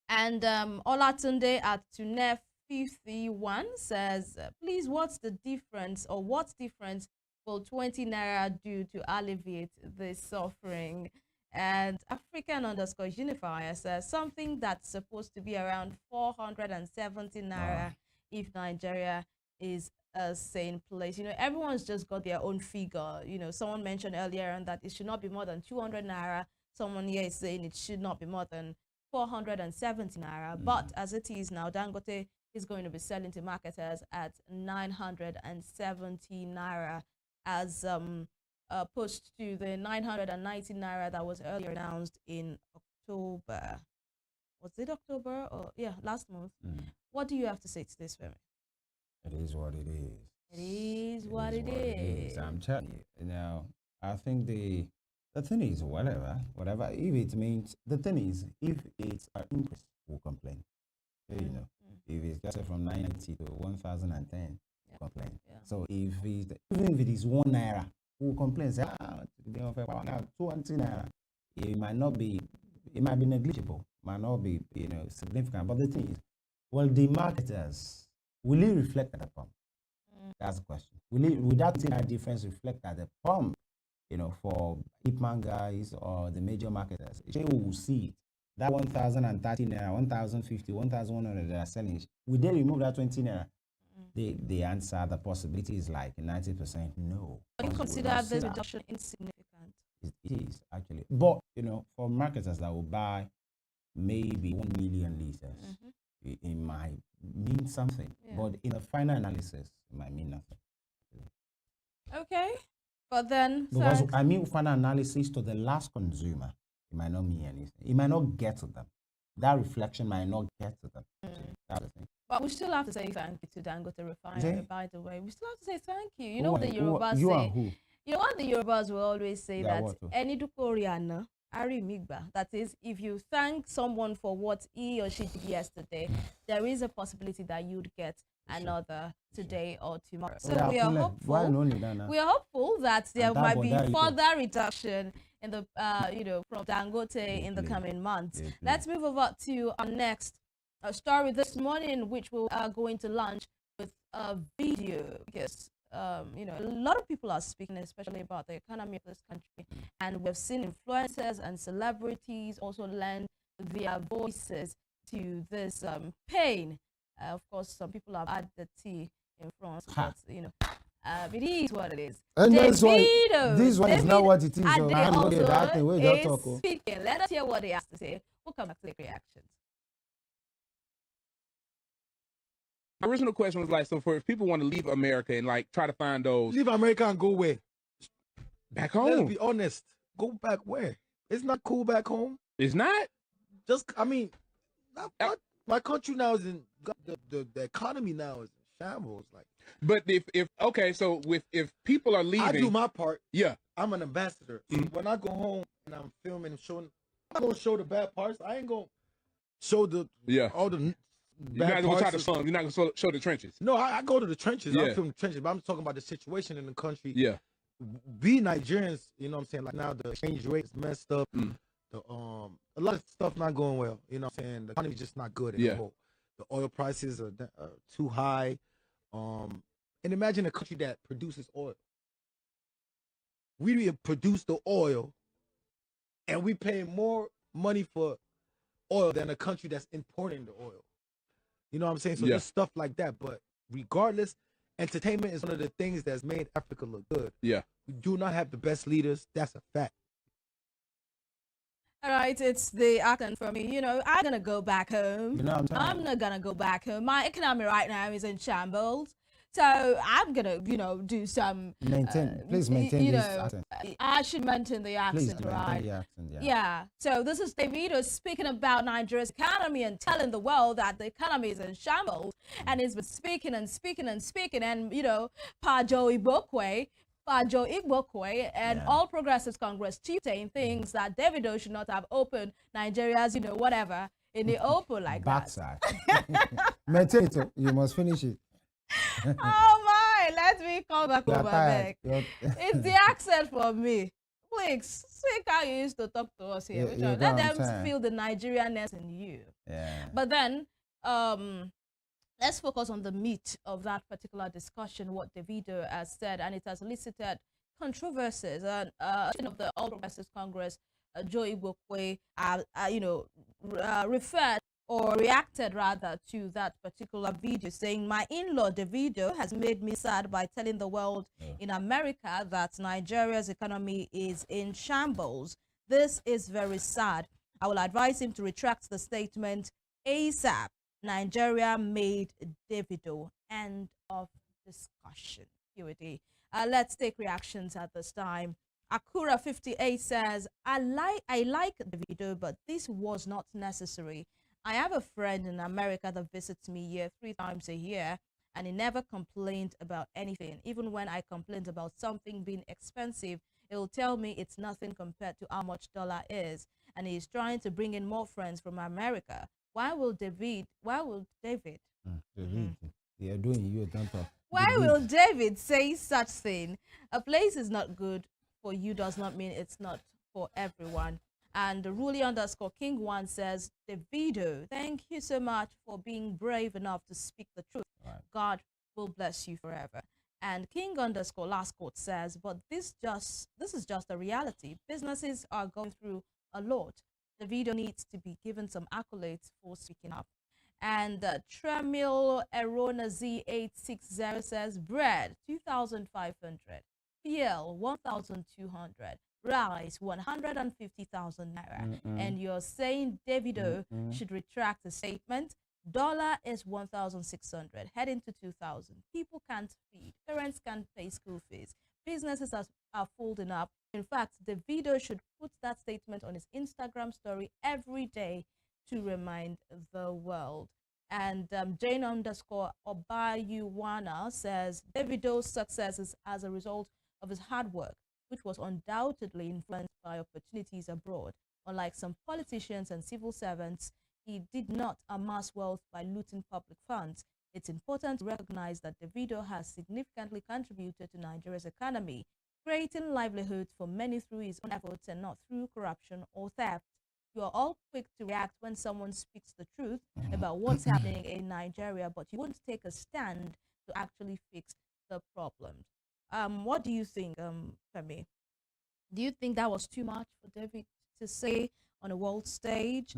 Speaker 4: And Olatunde at Tunef 51 says, please, what's the difference, or what's difference will 20 naira do to alleviate the suffering? And African_unifier says something that's supposed to be around 470 naira if Nigeria is a sane place. You know, everyone's just got their own figure. You know, someone mentioned earlier on that it should not be more than 200 naira. Someone here is saying it should not be more than 470 naira. But as it is now, Dangote is going to be selling to marketers at 970 naira as opposed to the 990 naira that was earlier announced in October. Was it October? Or yeah, last month. What do you have to say to this, Femi?
Speaker 3: It is what it is.
Speaker 4: It is what it is.
Speaker 3: I'm telling you. Now, I think the thing is, whatever, if it means, the thing is, if it's an increase, we'll complain. You know, if it's just from 90 to 1,010, we'll complain.
Speaker 4: Yeah.
Speaker 3: So even if it is 1 naira, we'll complain, say, 20 naira. It might be negligible, might not be, significant. But the thing is, well, the marketers, will it reflect at the pump? That's the question. Will that difference reflect at the pump? You know, for Ipman guys or the major marketers, they will see it. That 1,030 naira, 1,050, 1,100 they are selling. Will they remove that 20 naira? The answer, the possibility is like 90% no.
Speaker 4: Do you consider this reduction insignificant?
Speaker 3: It is actually, but you know, for marketers that will buy maybe 1 million liters, it might mean something. But in the final analysis, it might mean nothing.
Speaker 4: Okay, but then
Speaker 3: because I mean, final analysis to the last consumer, it might not mean anything. It might not get to them. That reflection might not get to them. That's the thing.
Speaker 4: But we still have to say thank you to Dangote Refinery, by the way. We still have to say thank you. You know what the Yorubas say? You know what the Yorubas will always say, that Enidukoriana, Arimigba. That is, if you thank someone for what he or she did yesterday, there is a possibility that you'd get another today or tomorrow. So we are hopeful. We are hopeful that there might be further reduction in the from Dangote in the coming months. Let's move over to our next story this morning, which we are going to launch with a video, because a lot of people are speaking, especially about the economy of this country, and we've seen influencers and celebrities also lend their voices to this pain. Of course, some people have had the tea in France, but it is what it is.
Speaker 3: And that's why this one is not what it is.
Speaker 4: Speaking. Let us hear what he has to say. We'll come back to the reactions.
Speaker 12: My original question was like, so for if people want to leave America and like try to find those,
Speaker 13: leave America and go where?
Speaker 12: Back home.
Speaker 13: Let's be honest. Go back where? It's not cool back home.
Speaker 12: It's not.
Speaker 13: My country now is in the economy now is in shambles. Like,
Speaker 12: but if people are leaving,
Speaker 13: I do my part.
Speaker 12: Yeah,
Speaker 13: I'm an ambassador. So when I go home and I'm filming and showing, I'm gonna show the bad parts. I ain't gonna show all the.
Speaker 12: You're not gonna try to slum. You're not gonna show the trenches.
Speaker 13: No, I go to the trenches. I film the trenches, but I'm talking about the situation in the country.
Speaker 12: Yeah,
Speaker 13: we Nigerians, you know what I'm saying? Like now the exchange rate is messed up. The a lot of stuff not going well. You know what I'm saying? The economy's just not good anymore. The oil prices are too high. And imagine a country that produces oil. We produce the oil, and we pay more money for oil than a country that's importing the oil. You know what I'm saying? So there's stuff like that. But regardless, entertainment is one of the things that's made Africa look good.
Speaker 12: Yeah.
Speaker 13: We do not have the best leaders. That's a fact.
Speaker 4: All right, it's the accent for me. I'm going to go back home. I'm not going to go back home. My economy right now is in shambles. So I'm going to, do some...
Speaker 3: Please maintain this accent.
Speaker 4: I should maintain the accent, right?
Speaker 3: The accent,
Speaker 4: yeah. So this is Davido speaking about Nigeria's economy and telling the world that the economy is in shambles. And he's been speaking and speaking and speaking. And, Pajo Igbokwe and All Progressives Congress chief saying things that Davido should not have opened Nigeria's, whatever, in the open like
Speaker 3: backside. Maintain it. You must finish it.
Speaker 4: Oh my, let me come back over back. It's the accent for me. Please, speak how you used to talk to us here. Let them feel the Nigerianness in you.
Speaker 3: Yeah.
Speaker 4: But then, let's focus on the meat of that particular discussion, what Davido has said, and it has elicited controversies. And of the All Progressives Congress, Joe Igbokwe, referred or reacted rather to that particular video, saying, "My in-law Davido has made me sad by telling the world in America that Nigeria's economy is in shambles. This is very sad. I will advise him to retract the statement ASAP. Nigeria made Davido." End of discussion. Let's take reactions at this time. Akura58 says, I like Davido, but this was not necessary. I have a friend in America that visits me here 3 times a year, and he never complained about anything. Even when I complained about something being expensive, he'll tell me it's nothing compared to how much dollar is, and he's trying to bring in more friends from America. Why will David?
Speaker 3: They are doing you don't talk.
Speaker 4: Why will David say such thing? A place is not good for you does not mean it's not for everyone. And Ruli_King1 says, Davido, thank you so much for being brave enough to speak the truth. God will bless you forever. And King_Last says, but this is just a reality. Businesses are going through a lot. Davido needs to be given some accolades for speaking up. And Tremil Erona Z860 says, bread 2,500, PL 1,200, rice 150,000 naira. And you're saying Davido should retract the statement. Dollar is 1,600, heading to 2,000. People can't feed. Parents can't pay school fees. Businesses are folding up. In fact, Davido should put that statement on his Instagram story every day to remind the world. And Jane_Obayuwana says, Davido's success is as a result of his hard work, which was undoubtedly influenced by opportunities abroad. Unlike some politicians and civil servants, he did not amass wealth by looting public funds. It's important to recognize that Davido has significantly contributed to Nigeria's economy, creating livelihoods for many through his own efforts and not through corruption or theft. You are all quick to react when someone speaks the truth about what's happening in Nigeria, but you won't take a stand to actually fix the problems. What do you think, Femi? Do you think that was too much for David to say on a world stage?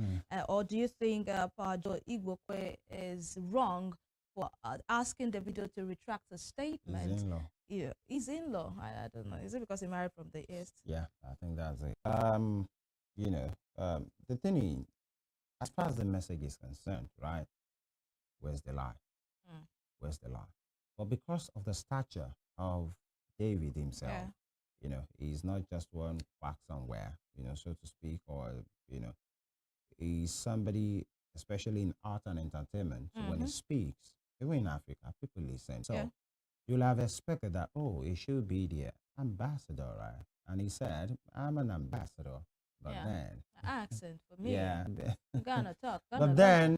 Speaker 4: Or do you think Pajo Igwokwe is wrong for asking Davido to retract the statement?
Speaker 3: He's in-law.
Speaker 4: Yeah, he's in-law. I don't know. Is it because he married from the East?
Speaker 3: Yeah, I think that's it. The thing is, as far as the message is concerned, right, where's the lie? Where's the lie? But because of the stature of David himself, he's not just one quack somewhere, so to speak, or, he's somebody, especially in art and entertainment, when he speaks, even in Africa, people listen. So you'll have expected that, he should be the ambassador, right? And he said, I'm an ambassador. But then,
Speaker 4: accent for me.
Speaker 3: Yeah.
Speaker 4: Ghana talk.
Speaker 3: But then,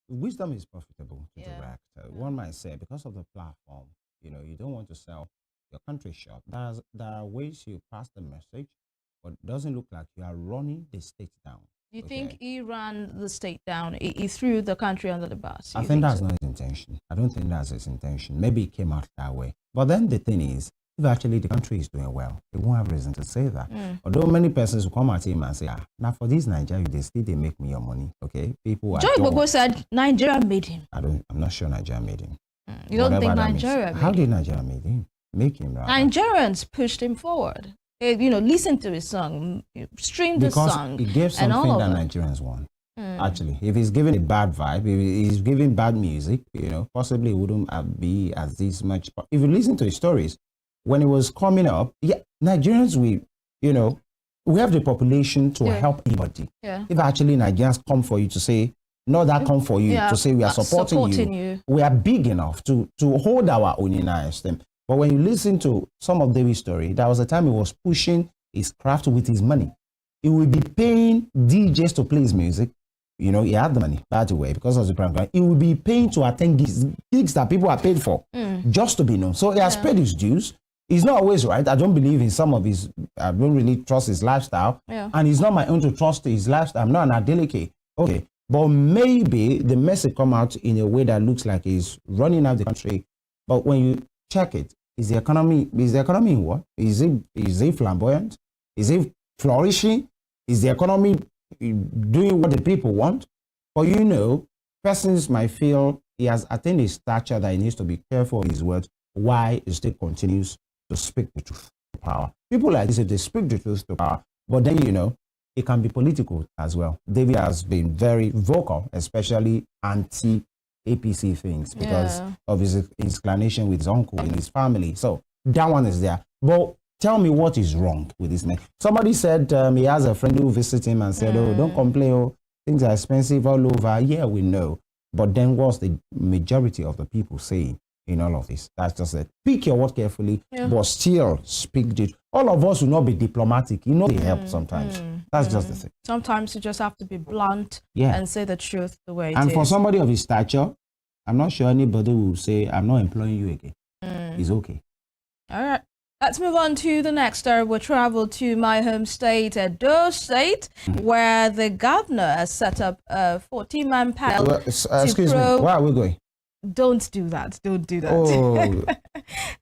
Speaker 3: wisdom is profitable to direct. One might say, because of the platform, you don't want to sell your country short. There are ways you pass the message, but it doesn't look like you are running the state down.
Speaker 4: Do you think he ran the state down? He threw the country under the bus?
Speaker 3: I think that's not his intention. I don't think that's his intention. Maybe it came out that way. But then the thing is, if actually the country is doing well, they won't have reason to say that. Although many persons will come at him and say, now for this Nigeria, they make me your money. Okay, people.
Speaker 4: Joy Bogo said Nigeria made him.
Speaker 3: I'm not sure Nigeria made him.
Speaker 4: You don't think Nigeria made him?
Speaker 3: How did Nigeria make him? Right?
Speaker 4: Nigerians pushed him forward. Listen to his song, stream the song.
Speaker 3: Because he gave something that Nigerians want. Actually, if he's giving a bad vibe, if he's giving bad music, possibly it wouldn't be as this much. But if you listen to his stories, when it was coming up, Nigerians, we have the population to help anybody. If actually Nigerians come for you to say, not that come for you to say we are supporting you, we are big enough to hold our own in our esteem. But when you listen to some of David's story, there was a time he was pushing his craft with his money. He would be paying DJs to play his music. He had the money, by the way, because of the program. He will be paying to attend gigs that people are paid for, just to be known. So he has paid his dues. He's not always right. I don't believe in some of his, I don't really trust his lifestyle. And it's not my own to trust his lifestyle. I'm not an adeleke. Okay. But maybe the message come out in a way that looks like he's running out the country. But when you check it, is the economy in what? Is it flamboyant? Is it flourishing? Is the economy doing what the people want? But persons might feel he has attained a stature that he needs to be careful of his words. Why he still continues to speak the truth to power? People like this, if they speak the truth to power, but then it can be political as well. David has been very vocal, especially anti-APC things, because of his inclination with his uncle and his family. So that one is there. But tell me what is wrong with this man. Somebody said he has a friend who visited him and said, don't complain, things are expensive all over. Yeah, we know. But then what's the majority of the people saying in all of this? That's just it. Pick your word carefully, but still speak it. All of us will not be diplomatic. They help sometimes. That's just the thing.
Speaker 4: Sometimes you just have to be blunt and say the truth the way it is.
Speaker 3: And for somebody of his stature, I'm not sure anybody will say, I'm not employing you again. It's okay.
Speaker 4: All right. Let's move on to the next story. We'll travel to my home state, Edo State, where the governor has set up a 40-man panel.
Speaker 3: Excuse me, where are we going?
Speaker 4: Don't do that. Don't do that.
Speaker 3: Oh.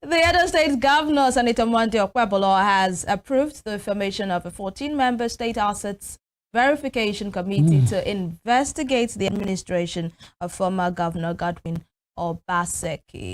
Speaker 4: The Edo State Governor, Senator Monday Okpebolo, has approved the formation of a 14-member state assets verification committee to investigate the administration of former Governor Godwin Obaseki.